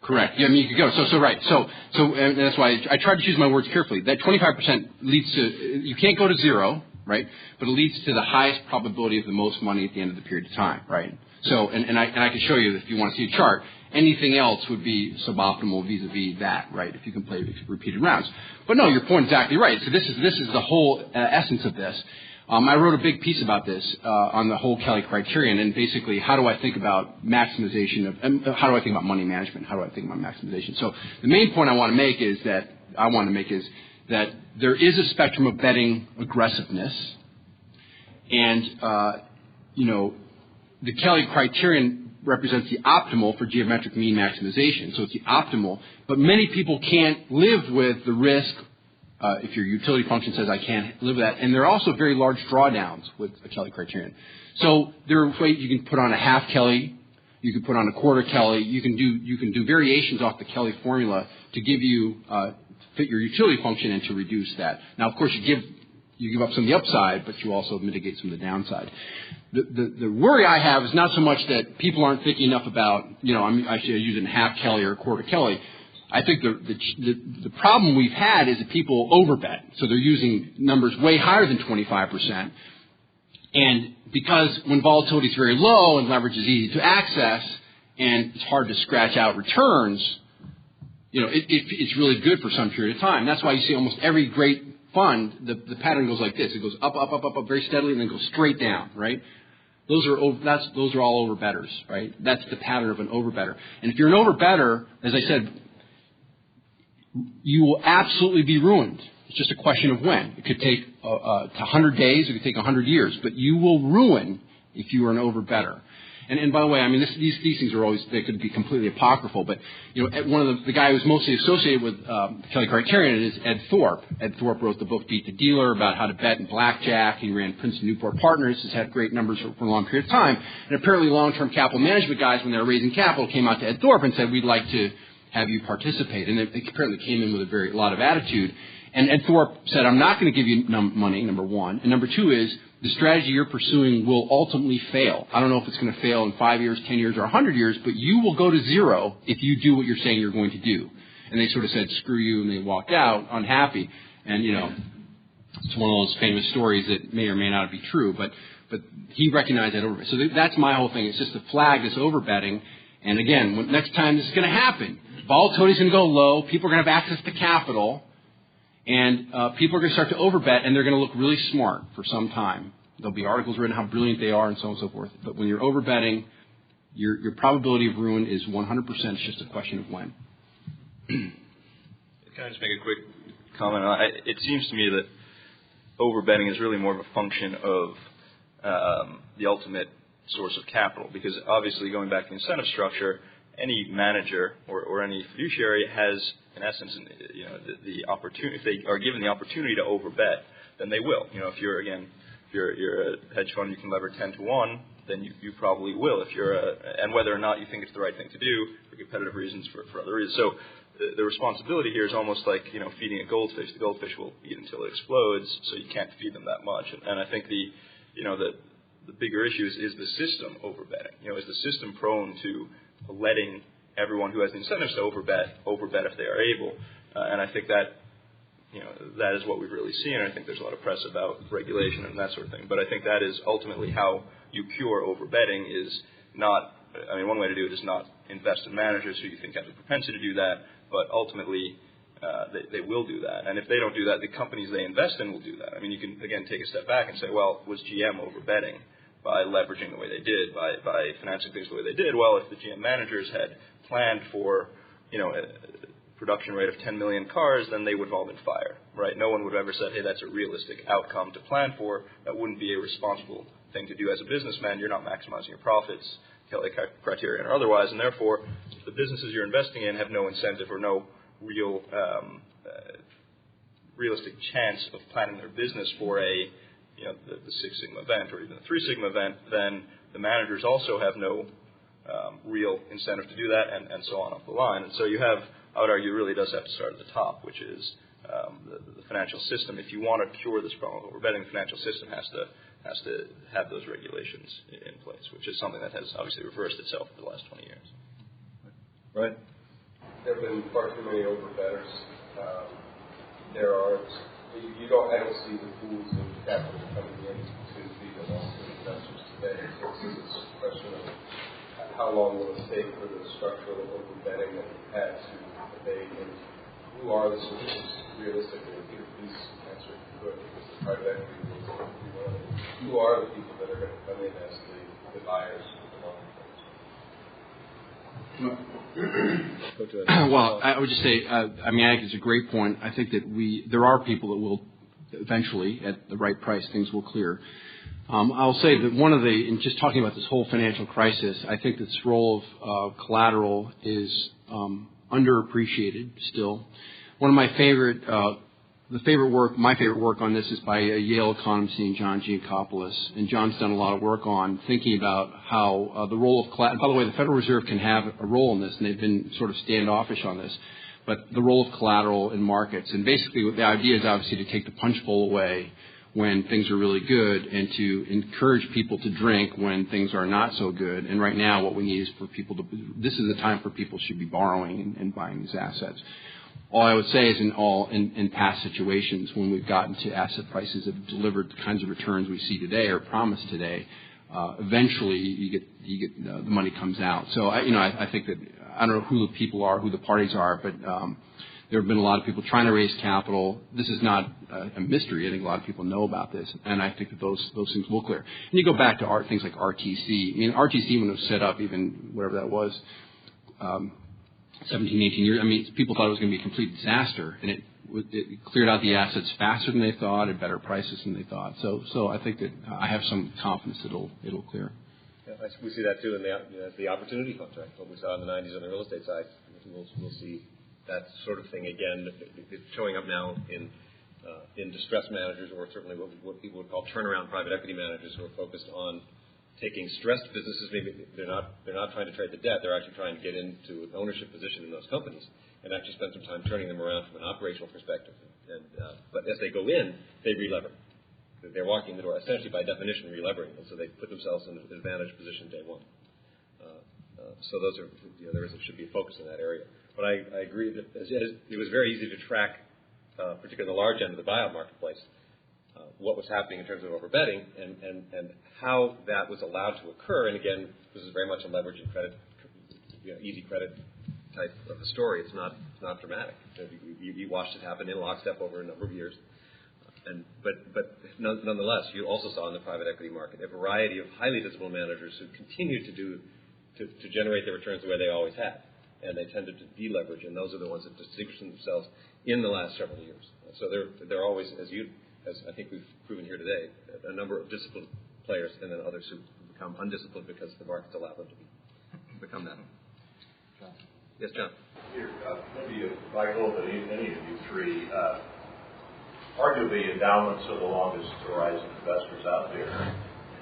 D: Correct. Yeah, I mean, you could go. So right. So and that's why I tried to choose my words carefully. That 25% leads to, you can't go to zero, right? But it leads to the highest probability of the most money at the end of the period of time, right? So, and I can show you if you want to see a chart. Anything else would be suboptimal vis-a-vis that, right? If you can play repeated rounds. But no, your point is exactly right. So this is the whole essence of this. I wrote a big piece about this on the whole Kelly criterion, and basically how do I think about maximization of, how do I think about money management? How do I think about maximization? So the main point I want to make is that there is a spectrum of betting aggressiveness, and the Kelly criterion represents the optimal for geometric mean maximization. So it's the optimal, but many people can't live with the risk. If your utility function says I can't live with that, and there are also very large drawdowns with a Kelly criterion. So there are ways you can put on a half Kelly, you can put on a quarter Kelly, you can do variations off the Kelly formula to give you fit your utility function and to reduce that. Now, of course, you give up some of the upside, but you also mitigate some of the downside. The worry I have is not so much that people aren't thinking enough about, I should use it in half Kelly or a quarter Kelly. I think the problem we've had is that people overbet. So they're using numbers way higher than 25%. And because when volatility is very low and leverage is easy to access and it's hard to scratch out returns, it's really good for some period of time. That's why you see almost every great fund, the pattern goes like this. It goes up, up, up, up, up very steadily and then goes straight down, right? Those are all overbetters, right? That's the pattern of an overbetter. And if you're an overbetter, as I said, you will absolutely be ruined. It's just a question of when. It could take 100 days. It could take 100 years. But you will ruin if you are an overbetter. And by the way, I mean, these things are always, they could be completely apocryphal. But, one of the guy who's mostly associated with Kelly criterion is Ed Thorpe. Ed Thorpe wrote the book Beat the Dealer about how to bet in blackjack. He ran Princeton Newport Partners. Has had great numbers for a long period of time. And apparently long-term capital management guys, when they were raising capital, came out to Ed Thorpe and said, we'd like to have you participate. And they apparently came in with a lot of attitude. And Ed Thorpe said, I'm not going to give you money, number one. And number two is, the strategy you're pursuing will ultimately fail. I don't know if it's going to fail in 5 years, 10 years, or 100 years, but you will go to zero if you do what you're saying you're going to do. And they sort of said, screw you, and they walked out unhappy. And, it's one of those famous stories that may or may not be true, but he recognized that overbetting. So that's my whole thing. It's just to flag this overbetting. And again, next time this is going to happen, volatility is going to go low, people are going to have access to capital, and people are going to start to overbet, and they're going to look really smart for some time. There'll be articles written how brilliant they are and so on and so forth. But when you're overbetting, your probability of ruin is 100%. It's just a question of when.
F: Can I just make a quick comment? It seems to me that overbetting is really more of a function of the ultimate source of capital, because obviously going back to the incentive structure, any manager or any fiduciary has, in essence, the opportunity. If they are given the opportunity to overbet, then they will. If you're a hedge fund, you can lever 10 to 1, then you probably will. And whether or not you think it's the right thing to do for competitive reasons, for other reasons. So the responsibility here is almost like feeding a goldfish. The goldfish will eat until it explodes, so you can't feed them that much. And I think the bigger issue is the system overbetting. Is the system prone to letting everyone who has the incentives to overbet if they are able? And I think that that is what we've really seen. And I think there's a lot of press about regulation and that sort of thing. But I think that is ultimately how you cure overbetting. Is not. I mean, one way to do it is not invest in managers who you think have the propensity to do that, but ultimately they will do that. And if they don't do that, the companies they invest in will do that. I mean, you can, again, take a step back and say, well, was GM overbetting by leveraging the way they did, by financing things the way they did? Well, if the GM managers had planned for, production rate of 10 million cars, then they would have all been fired, right? No one would have ever said, hey, that's a realistic outcome to plan for. That wouldn't be a responsible thing to do as a businessman. You're not maximizing your profits, Kelly criterion or otherwise, and therefore, if the businesses you're investing in have no incentive or no real realistic chance of planning their business for the Six Sigma event or even the Three Sigma event, then the managers also have no real incentive to do that, and so on up the line. And so you have, I would argue, it really does have to start at the top, which is the financial system. If you want to cure this problem, what we're betting the financial system has to have those regulations in place, which is something that has obviously reversed itself for the last 20 years.
B: Right.
G: There have been far too many overbetters. I don't see the pools of capital coming in to be the long-term investors today. So it's a question of how long will it take for the structural overbetting that we've had to abate, and who are the solutions realistically? Please answer if you could, because the private equity is one of them. Who are the people that are going to come in as the buyers of the long-term?
D: Well, I would just say, I think it's a great point. I think that there are people that will eventually, at the right price, things will clear. I'll say that in just talking about this whole financial crisis, I think this role of collateral is underappreciated still. One of my my favorite work on this is by a Yale economist named John Giancopoulos, and John's done a lot of work on thinking about how the role of collateral. By the way, the Federal Reserve can have a role in this, and they've been sort of standoffish on this. But the role of collateral in markets, and basically the idea is obviously to take the punch bowl away when things are really good, and to encourage people to drink when things are not so good. And right now, what we need is for people to. This is the time for people should be borrowing and buying these assets. All I would say is in past situations when we've gotten to asset prices that have delivered the kinds of returns we see today or promised today, eventually you get the money comes out. So I think that I don't know who the people are, who the parties are, but there have been a lot of people trying to raise capital. This is not a mystery. I think a lot of people know about this, and I think that those things will clear. And you go back to things like RTC. I mean, RTC when it was set up, even whatever that was. 17, 18 years. I mean, people thought it was going to be a complete disaster, and it cleared out the assets faster than they thought at better prices than they thought. So I think that I have some confidence that it'll clear.
B: Yeah, we see that too in the opportunity contract. What we saw in the 90s on the real estate side, we'll see that sort of thing again. It's showing up now in distressed managers, or certainly what people would call turnaround private equity managers, who are focused on taking stressed businesses. Maybe they're not trying to trade the debt. They're actually trying to get into an ownership position in those companies and actually spend some time turning them around from an operational perspective. But as they go in, they relever. They're walking the door, essentially by definition, relevering, and so they put themselves in an advantaged position day one. So those are there should be a focus in that area. But I agree that it was very easy to track, particularly the large end of the buyout marketplace, what was happening in terms of overbetting and how that was allowed to occur. And again, this is very much a leverage and credit, easy credit type of a story. It's not dramatic. You watched it happen in lockstep over a number of years. But nonetheless, you also saw in the private equity market a variety of highly disciplined managers who continued to generate their returns the way they always had, and they tended to deleverage, and those are the ones that distinguished themselves in the last several years. So they're always, as I think we've proven here today, a number of disciplined players, and then others who become undisciplined because the markets allow them to become that. John. Yes, John.
E: Here, maybe Michael, but any of you three. Arguably, endowments are the longest horizon investors out there,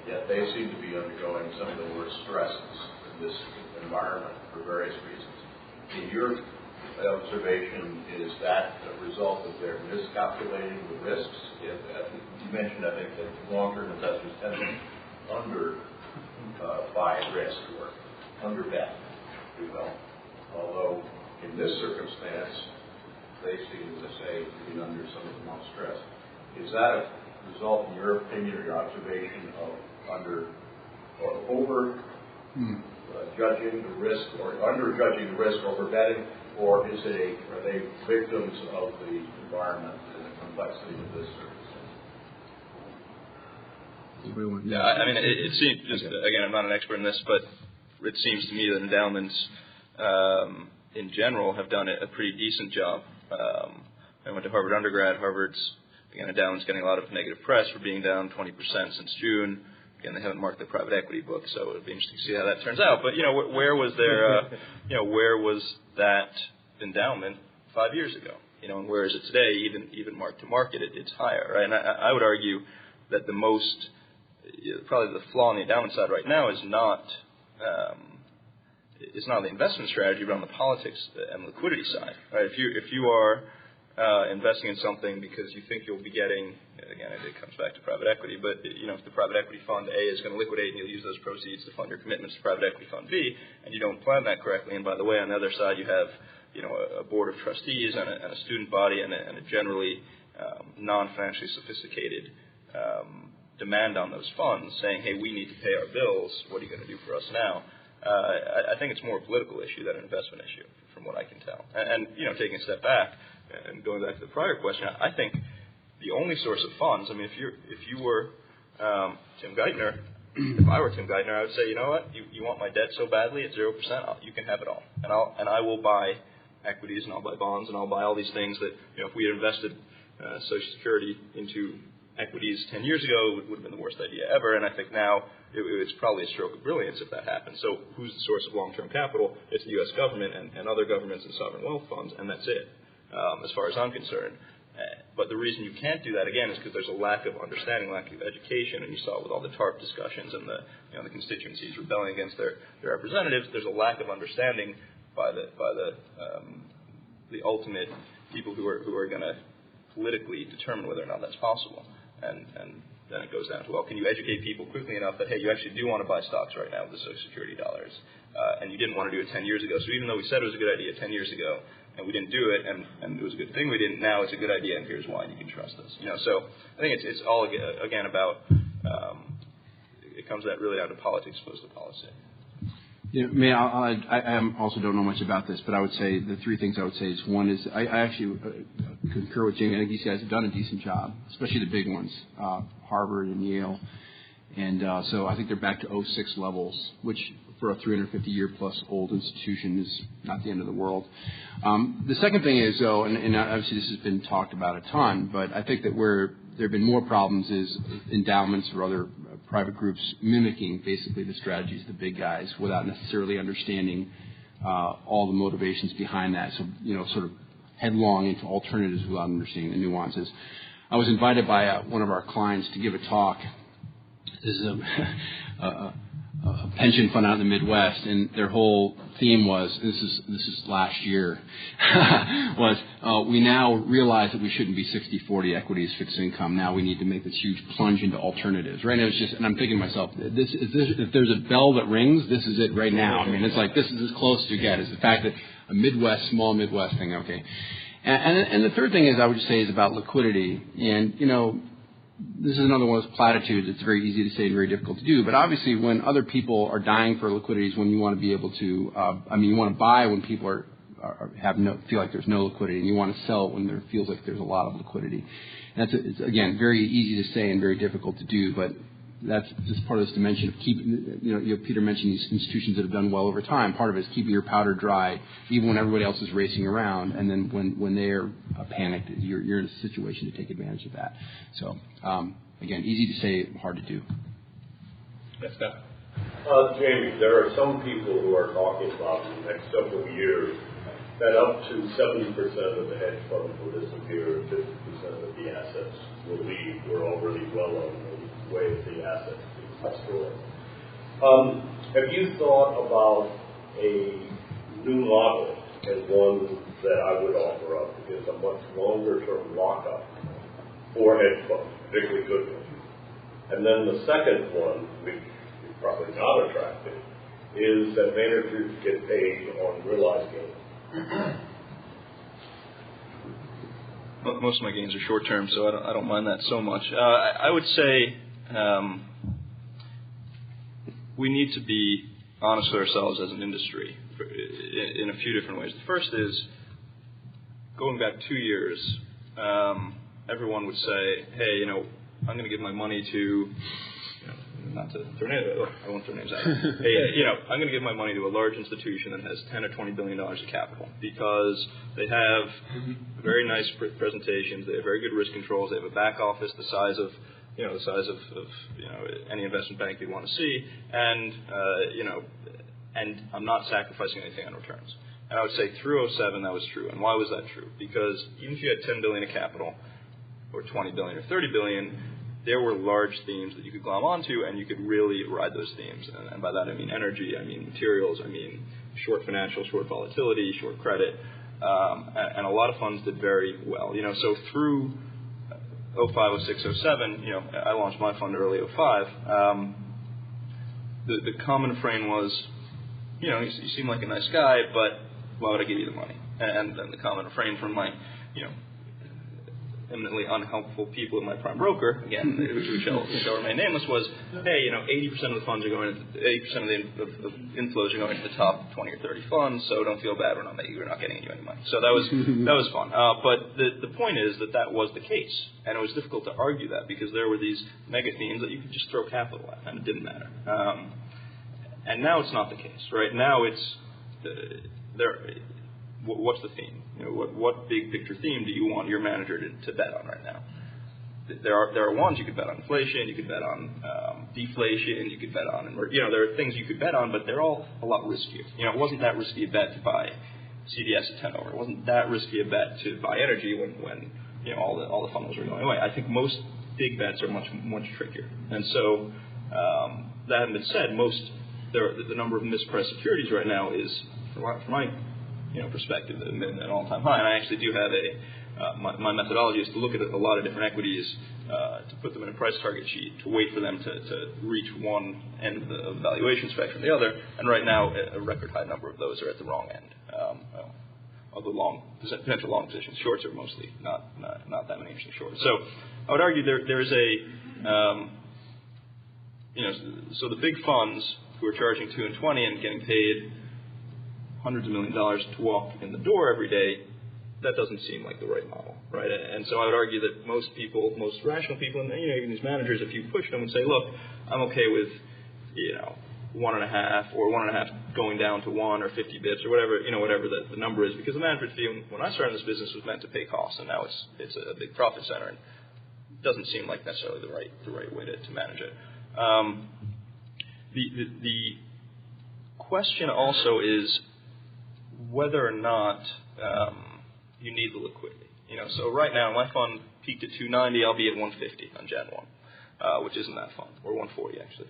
E: yet they seem to be undergoing some of the worst stresses in this environment for various reasons. In your observation, is that a result of their miscalculating the risks? You mentioned, I think, that long-term investors tend to buy risk or underbet, if you will. Although in this circumstance, they seem to say being under some amount of stress. Is that a result, in your opinion or your observation, of over judging the risk, or under judging the risk, overbetting, or are they victims of the environment and the complexity of this circumstance?
F: Yeah, I mean, it seems, just again, I'm not an expert in this, but it seems to me that endowments in general, have done a pretty decent job. I went to Harvard undergrad. Harvard's, again, endowment's getting a lot of negative press for being down 20% since June. Again, they haven't marked the private equity book, so it'll be interesting to see how that turns out. But, where was there, where was that endowment 5 years ago? And where is it today? Even mark to market, it's higher, right? And I would argue that the most, probably the flaw on the endowment side right now is not the investment strategy, but on the politics and liquidity side, right? If you are investing in something because you think you'll be getting, again, it comes back to private equity, but if the private equity fund A is going to liquidate and you'll use those proceeds to fund your commitments to private equity fund B, and you don't plan that correctly, and by the way, on the other side you have a board of trustees and a student body and a generally non-financially sophisticated demand on those funds saying, hey, we need to pay our bills, what are you going to do for us now? I think it's more a political issue than an investment issue, from what I can tell. And taking a step back and going back to the prior question, I think the only source of funds, I mean, if you were Tim Geithner, if I were Tim Geithner, I would say, you know what, you want my debt so badly at 0%, you can have it all, and I will buy equities and I'll buy bonds and I'll buy all these things that if we had invested Social Security into equities 10 years ago, it would have been the worst idea ever. And I think now it's probably a stroke of brilliance if that happens. So who's the source of long-term capital? It's the U.S. government and other governments and sovereign wealth funds, and that's it, as far as I'm concerned. But the reason you can't do that, again, is because there's a lack of understanding, lack of education, and you saw it with all the TARP discussions and the constituencies rebelling against their representatives. There's a lack of understanding by the ultimate people who are going to politically determine whether or not that's possible. And then it goes down to, well, can you educate people quickly enough that, hey, you actually do want to buy stocks right now with the Social Security dollars, and you didn't want to do it 10 years ago. So even though we said it was a good idea 10 years ago, and we didn't do it, and it was a good thing we didn't, now it's a good idea, and here's why, and you can trust us. So I think it's all, again, about, it comes really down to politics as opposed to policy.
D: I also don't know much about this, but I would say the three things I would say is, one is I actually concur with Jamie. I think these guys have done a decent job, especially the big ones, Harvard and Yale. And so I think they're back to 06 levels, which for a 350-year-plus old institution is not the end of the world. The second thing is, though, and obviously this has been talked about a ton, but I think that where there have been more problems is endowments or other private groups mimicking basically the strategies of the big guys without necessarily understanding all the motivations behind that. So, sort of headlong into alternatives without understanding the nuances. I was invited by one of our clients to give a talk. This is a pension fund out in the Midwest, and their whole theme was, this is last year, was we now realize that we shouldn't be 60-40 equities, fixed income. Now we need to make this huge plunge into alternatives. Right now it's just, and I'm thinking to myself, if there's a bell that rings, this is it right now. I mean, it's like this is as close as you get, is the fact that a small Midwest thing, okay. And the third thing is, I would just say, is about liquidity. And, this is another one of those platitudes. It's very easy to say and very difficult to do. But obviously, when other people are dying for liquidity is when you want to be able to, you want to buy when people feel like there's no liquidity, and you want to sell when there feels like there's a lot of liquidity. And it's again, very easy to say and very difficult to do, but that's just part of this dimension of keeping, Peter mentioned these institutions that have done well over time. Part of it is keeping your powder dry, even when everybody else is racing around, and then when they're panicked, you're in a situation to take advantage of that. So, again, easy to say, hard to do.
C: Yes, Scott.
H: Jamie, there are some people who are talking about in the next several years that up to 70% of the hedge funds will disappear, 50% of the assets will leave. We're already well on the way of the assets being destroyed. Have you thought about a new model as one that I would offer up, is a much longer-term lockup for hedge funds, particularly good ones? And then the second one, which is probably not attractive, is that managers get paid on realized gains.
F: Most of my gains are short term, so I don't mind that so much. I would say we need to be honest with ourselves as an industry in a few different ways. The first is, going back 2 years, everyone would say, hey, I'm going to give my money to not to throw names out, I won't throw names out. Hey, I'm going to give my money to a large institution that has $10 or $20 billion of capital because they have very nice presentations, they have very good risk controls, they have a back office the size of any investment bank you'd want to see, and I'm not sacrificing anything on returns. And I would say through 2007 that was true. And why was that true? Because even if you had $10 billion of capital, or $20 billion or $30 billion, there were large themes that you could glom onto, and you could really ride those themes. And by that I mean energy, I mean materials, I mean short financial, short volatility, short credit, and a lot of funds did very well. So through 05, 06, 07, I launched my fund early 05. The common refrain was, you seem like a nice guy, but why would I give you the money? And then the common refrain from my, eminently unhelpful people in my prime broker, again, who shall remain nameless, was, hey, 80% of the funds are going, 80% of the inflows are going to the top 20 or 30 funds, so don't feel bad, we're not getting you any money. So that was fun. But the point is that was the case, and it was difficult to argue that because there were these mega themes that you could just throw capital at, and it didn't matter. And now it's not the case, right? Now it's what's the theme? What big picture theme do you want your manager to bet on right now? There are ones you could bet on inflation, you could bet on deflation, you could bet on, there are things you could bet on, but they're all a lot riskier. It wasn't that risky a bet to buy CDS at 10 over. It wasn't that risky a bet to buy energy when all the funnels were going away. I think most big bets are much trickier. And so that having been said, the number of mispriced securities right now is, from my perspective, at an all-time high. And I actually do have my methodology is to look at a lot of different equities, to put them in a price target sheet, to wait for them to reach one end of the valuation spectrum, the other. And right now, a record high number of those are at the wrong end of the potential long positions. Shorts are mostly not that many interesting shorts. So I would argue there is so the big funds who are charging 2 and 20 and getting paid hundreds of $1 million to walk in the door every day, that doesn't seem like the right model, right? And so I would argue that most rational people, and even these managers, if you push them and say, look, I'm okay with 1.5 or 1.5 going down to 1 or 50 bips or whatever the number is, because the management fee when I started this business was meant to pay costs, and now it's a big profit center, and it doesn't seem like necessarily the right way to manage it. The question also is whether or not you need the liquidity. So right now my fund peaked at 290. I'll be at 150 on Jan 1, which isn't that fun, or 140 actually.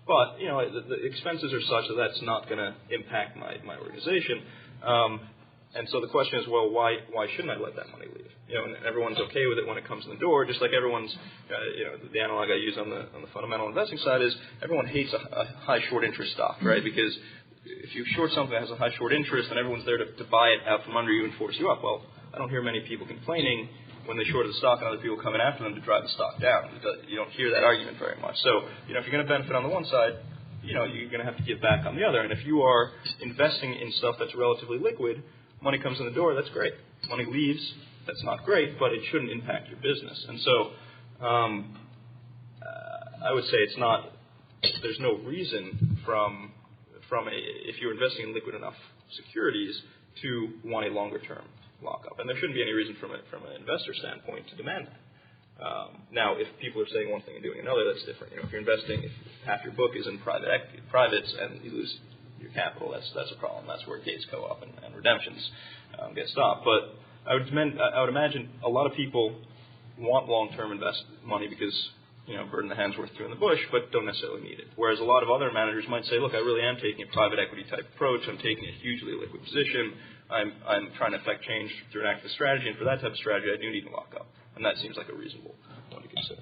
F: But the expenses are such that that's not going to impact my organization. And so the question is, well, why shouldn't I let that money leave? And everyone's okay with it when it comes in the door. Just like everyone's, the analog I use on the fundamental investing side is everyone hates a high short interest stock, right? Because if you short something that has a high short interest, and everyone's there to buy it out from under you and force you up. Well, I don't hear many people complaining when they shorted the stock and other people coming after them to drive the stock down. You don't hear that argument very much. So, if you're going to benefit on the one side, you're going to have to give back on the other. And if you are investing in stuff that's relatively liquid, money comes in the door, that's great. Money leaves, that's not great, but it shouldn't impact your business. And so I would say there's no reason if you're investing in liquid enough securities to want a longer term lockup. And there shouldn't be any reason from an investor standpoint to demand that. Now, if people are saying one thing and doing another, that's different. If you're investing, if half your book is in privates and you lose your capital, that's a problem. That's where gates go up and redemptions get stopped. But I would imagine a lot of people want long-term money because burden the hands worth two in the bush, but don't necessarily need it. Whereas a lot of other managers might say, look, I really am taking a private equity type approach. I'm taking a hugely liquid position. I'm trying to affect change through an active strategy, and for that type of strategy, I do need to lock up. And that seems like a reasonable one to consider.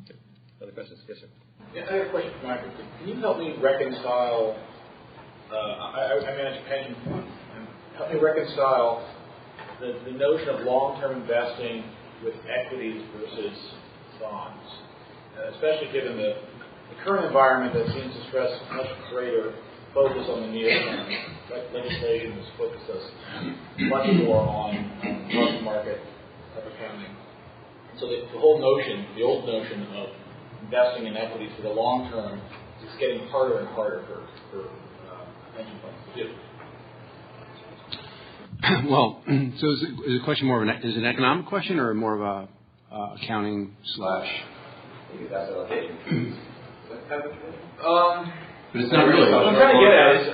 F: Okay. Other questions? Yes, sir.
E: Yeah, I have a question for Michael. Can you help me reconcile, I manage a pension fund, and help me reconcile the notion of long-term investing with equities versus bonds, especially given the current environment that seems to stress much greater focus on the near term. Legislation has focused us much more on market type accounting. So the whole notion, the old notion of investing in equities for the long term, it's getting harder and harder for pension funds to do.
D: Well, so is the question more of is it an economic question or more of a accounting slash?
E: Maybe that's what I'm
D: but it's not really.
E: What I'm trying to get at is,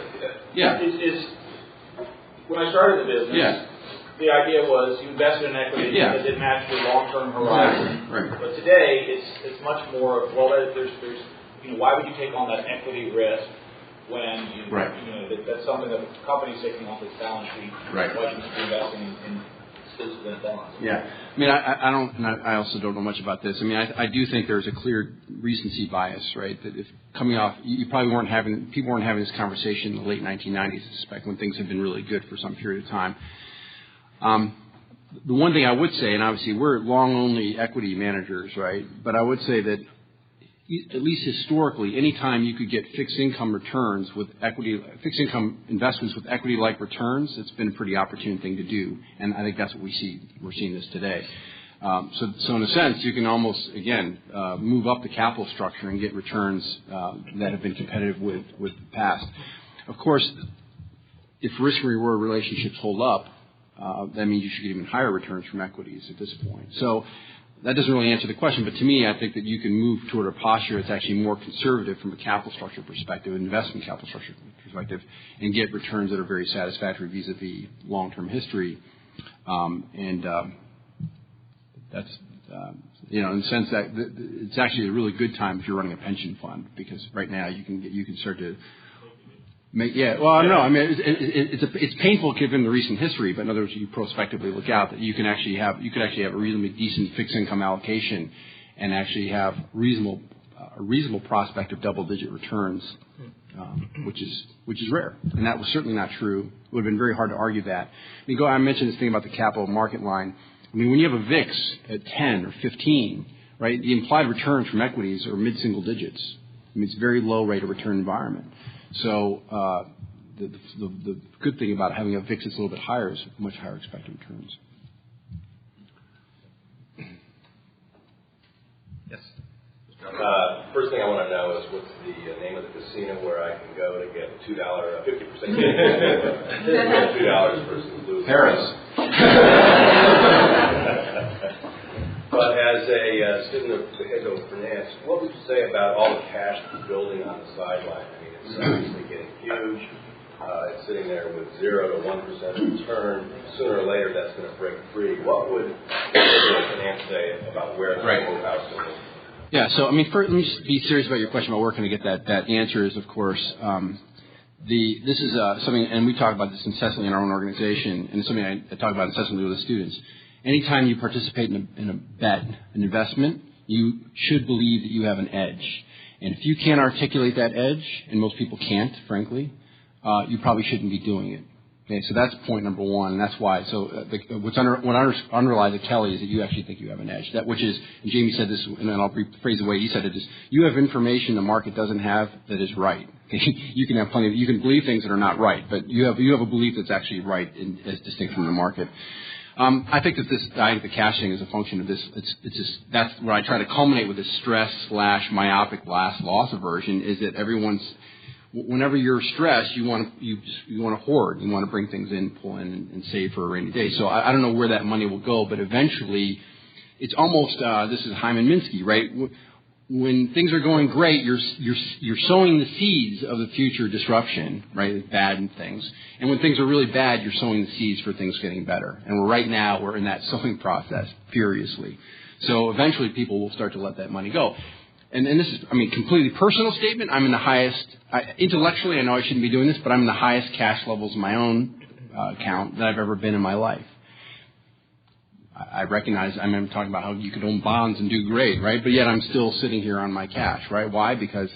D: yeah.
E: is when I started the business,
D: yeah.
E: the idea was you invested in equity
D: yeah.
E: because it matched your long-term horizon.
D: Right.
E: But today, it's much more of, well, there's why would you take on that equity risk when that's something that the company's taking off its balance sheet?
D: Right.
E: Why should you be investing in exclusively in bonds?
D: Yeah. I mean, I don't. I also don't know much about this. I mean, I do think there's a clear recency bias, right? That if coming off, people weren't having this conversation in the late 1990s, I suspect, when things have been really good for some period of time. The one thing I would say, and obviously we're long-only equity managers, right? But I would say that at least historically, any time you could get fixed income returns with equity, fixed income investments with equity-like returns, it's been a pretty opportune thing to do. And I think that's what we see. We're seeing this today. So in a sense, you can almost, again, move up the capital structure and get returns that have been competitive with the past. Of course, if risk and reward relationships hold up, that means you should get even higher returns from equities at this point. So that doesn't really answer the question, but to me, I think that you can move toward a posture that's actually more conservative from a capital structure perspective, investment capital structure perspective, and get returns that are very satisfactory vis-a-vis long-term history. That's, in the sense that it's actually a really good time if you're running a pension fund, because right now you can start to make, it's painful given the recent history, but in other words, you prospectively look out that you could actually have a reasonably decent fixed income allocation and actually have a reasonable prospect of double-digit returns, which is rare, and that was certainly not true. It would have been very hard to argue that. I mentioned this thing about the capital market line. I mean, when you have a VIX at 10 or 15, right, the implied returns from equities are mid-single digits. I mean, it's a very low rate of return environment. So the good thing about having a VIX that's a little bit higher is much higher expected returns.
B: Yes.
G: First thing I want to know is what's the name of the casino where I can go to get $50% gain? $2 versus losing.
D: Paris.
G: But as a student of behavioral finance, what would you say about all the cash that's building on the sideline? I mean, it's obviously getting huge. It's sitting there with 0 to 1% return. Sooner or later, that's going to break free. What would finance say about where the whole house is?
D: Yeah. So, I mean, let me just be serious about your question about where can I get that. That answer is, of course, this is something, and we talk about this incessantly in our own organization, and it's something I talk about incessantly with the students. Anytime you participate in a bet, an investment, you should believe that you have an edge. And if you can't articulate that edge, and most people can't, frankly, you probably shouldn't be doing it. Okay, so that's point number one, and that's why. So what underlies the Kelly is that you actually think you have an edge. That which is, and Jamie said this, and then I'll rephrase the way he said it, is you have information the market doesn't have that is right. You can have you can believe things that are not right, but you have a belief that's actually right as distinct from the market. I think that the caching is a function of this. It's just, that's what I try to culminate with this stress/myopic loss aversion, is that whenever you're stressed, you want to hoard, you want to bring things in, pull in, and save for a rainy day. So I don't know where that money will go, but eventually, it's almost this is Hyman Minsky, right? When things are going great, you're sowing the seeds of the future disruption, right? Bad and things. And when things are really bad, you're sowing the seeds for things getting better. And right now, we're in that sowing process furiously. So eventually, people will start to let that money go. And this is, I mean, completely personal statement. I'm in the highest, intellectually, I know I shouldn't be doing this, but I'm in the highest cash levels in my own account that I've ever been in my life. I recognize, I'm talking about how you could own bonds and do great, right? But yet I'm still sitting here on my cash, right? Why? Because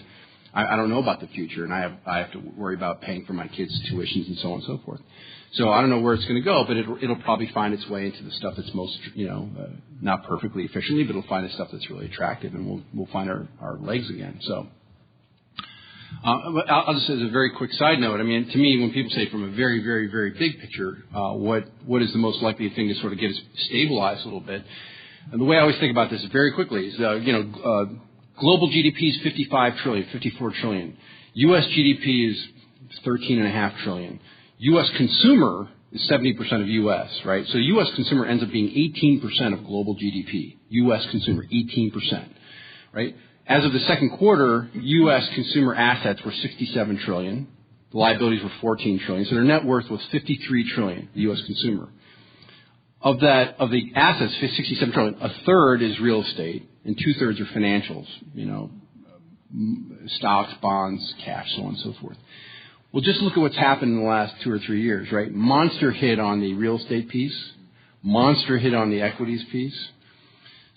D: I don't know about the future, and I have to worry about paying for my kids' tuitions and so on and so forth. So I don't know where it's going to go, but it'll probably find its way into the stuff that's most, not perfectly efficiently, but it'll find the stuff that's really attractive, and we'll find our legs again. So I'll just say as a very quick side note, I mean, to me, when people say from a very, very, very big picture, what is the most likely thing to sort of get us stabilized a little bit, and the way I always think about this very quickly is, Global GDP is 55 trillion, 54 trillion. U.S. GDP is 13.5 trillion. U.S. consumer is 70% of U.S., right? So U.S. consumer ends up being 18% of global GDP. U.S. consumer, 18%, right? As of the second quarter, U.S. consumer assets were 67 trillion. The liabilities were 14 trillion. So their net worth was 53 trillion, the U.S. consumer. Of the assets, 67 trillion, a third is real estate and 2/3 are financials, stocks, bonds, cash, so on and so forth. Well, just look at what's happened in the last 2 or 3 years, right? Monster hit on the real estate piece, monster hit on the equities piece.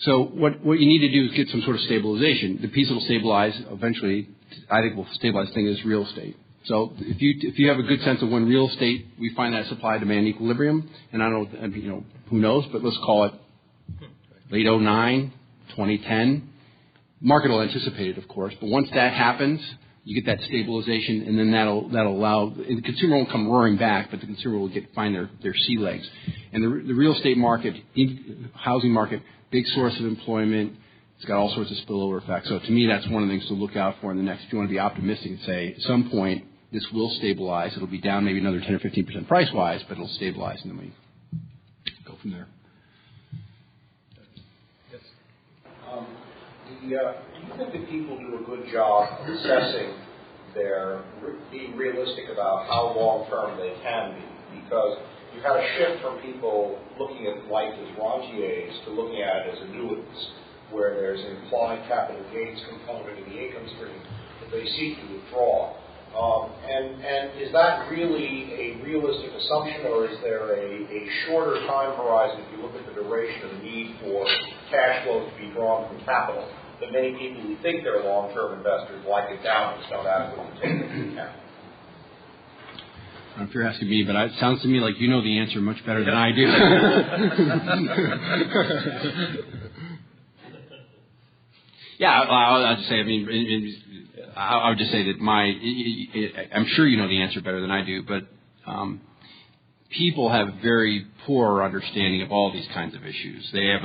D: So what you need to do is get some sort of stabilization. The piece that will stabilize eventually, I think will stabilize thing is real estate. So if you have a good sense of when real estate, we find that supply-demand equilibrium, and I don't know, who knows, but let's call it late 2009, 2010. Market will anticipate it, of course, but once that happens, you get that stabilization, and then that'll allow, and the consumer won't come roaring back, but the consumer will find their sea legs. And the real estate market, housing market, big source of employment. It's got all sorts of spillover effects. So to me, that's one of the things to look out for in the next. If you want to be optimistic and say at some point this will stabilize, it'll be down maybe another 10 or 15% price-wise, but it'll stabilize, and then we go from there.
E: Yes. Do you think that people do a good job of assessing being realistic about how long-term they can be? Because you've had a shift from people looking at life as rentiers to looking at it as annuities, where there's an implied capital gains component in the income stream that they seek to withdraw. And is that really a realistic assumption, or is there a shorter time horizon, if you look at the duration of the need for cash flow to be drawn from capital, that many people who think they're long-term investors like endowments don't adequately take into account?
D: I don't know if you're asking me, but it sounds to me like you know the answer much better than I do. Yeah, I'll just say, I would just say that I'm sure you know the answer better than I do, but people have very poor understanding of all these kinds of issues. They have,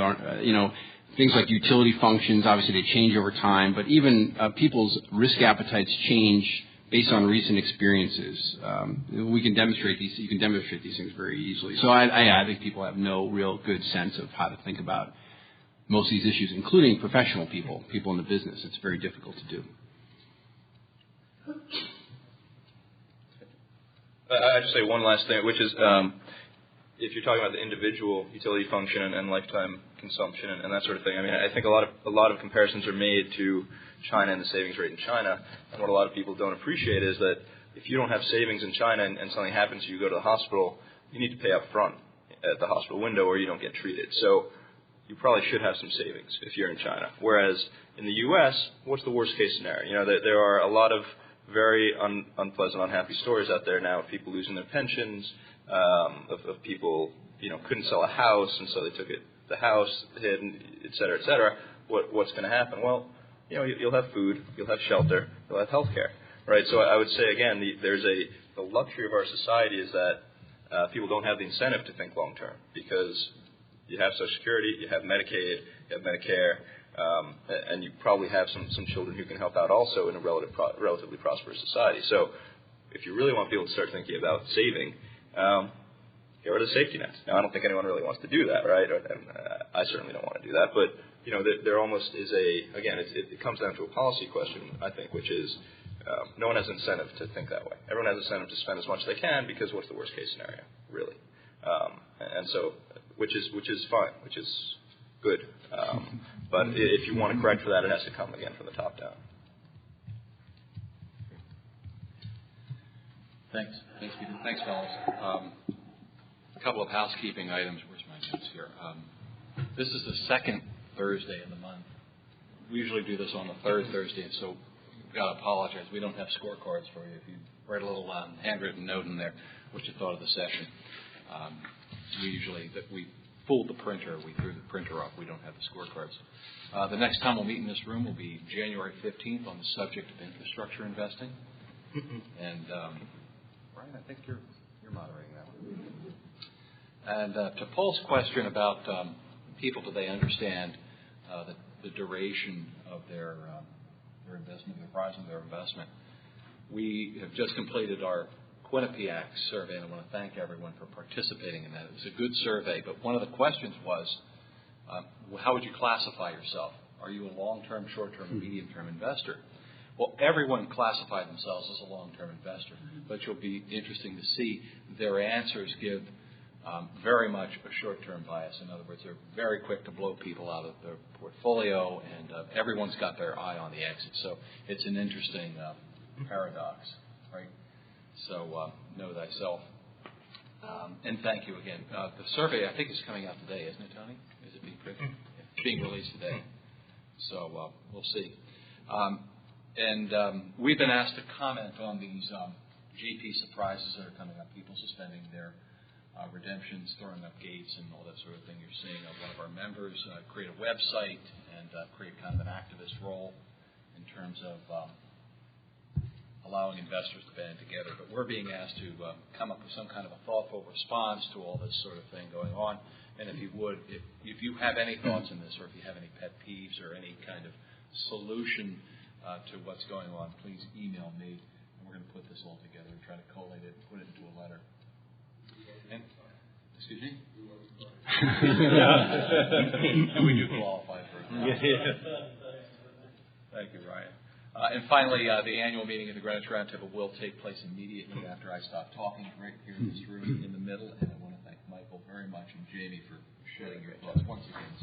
D: things like utility functions, obviously they change over time, but even people's risk appetites change based on recent experiences. You can demonstrate these things very easily. So I think people have no real good sense of how to think about most of these issues, including professional people in the business. It's very difficult to do.
F: I'd just say one last thing, which is if you're talking about the individual utility function and lifetime consumption and that sort of thing, I think a lot of comparisons are made to China and the savings rate in China. And what a lot of people don't appreciate is that if you don't have savings in China and something happens to you, go to the hospital, you need to pay up front at the hospital window or you don't get treated. So you probably should have some savings if you're in China. Whereas in the U.S., what's the worst case scenario? There are a lot of very unpleasant, unhappy stories out there now of people losing their pensions, of people, couldn't sell a house, and so they took the house hit, et cetera, et cetera. What's going to happen? Well, you'll have food, you'll have shelter, you'll have health care, right? So I would say, again, the luxury of our society is that people don't have the incentive to think long-term because you have Social Security, you have Medicaid, you have Medicare, and you probably have some children who can help out also in a relatively prosperous society. So if you really want people to start thinking about saving, get rid of safety nets. Now, I don't think anyone really wants to do that, right? And I certainly don't want to do that. But, there almost is it comes down to a policy question, I think, which is no one has incentive to think that way. Everyone has incentive to spend as much as they can because what's the worst case scenario, really? And so, which is fine, which is good. But if you want to correct for that, it has to come again from the top down.
A: Thanks, Peter. Thanks, fellas. A couple of housekeeping items. Where's my notes here? This is the second Thursday of the month. We usually do this on the third Thursday, so we've got to apologize. We don't have scorecards for you. If you write a little handwritten note in there, what you thought of the session. We fooled the printer. We threw the printer off. We don't have the scorecards. The next time we'll meet in this room will be January 15th on the subject of infrastructure investing. And Brian, I think you're moderating that one. And to Paul's question about people, do they understand the duration of their investment, the horizon of their investment. We have just completed our Quinnipiac survey, and I want to thank everyone for participating in that. It was a good survey, but one of the questions was, how would you classify yourself? Are you a long-term, short-term, or medium-term investor? Well, everyone classified themselves as a long-term investor, but you'll be interesting to see their answers give very much a short-term bias. In other words, they're very quick to blow people out of their portfolio, and everyone's got their eye on the exit. So it's an interesting paradox, right? So know thyself. And thank you again. The survey, I think, is coming out today, isn't it, Tony? Is it being printed? It's being released today. So we'll see. We've been asked to comment on these GP surprises that are coming up, people suspending their redemptions, throwing up gates, and all that sort of thing. You're seeing one of our members create a website and create kind of an activist role in terms of allowing investors to band together. But we're being asked to come up with some kind of a thoughtful response to all this sort of thing going on. And if you would, if you have any thoughts on this, or if you have any pet peeves or any kind of solution to what's going on, please email me, and we're going to put this all together and try to collate it and put it into a letter. And, excuse me? We do qualify for it. Thank you, Ryan. And finally, the annual meeting of the Greenwich Roundtable will take place immediately after I stop talking, right here in this room in the middle. And I want to thank Michael very much and Jamie for sharing your thoughts once again.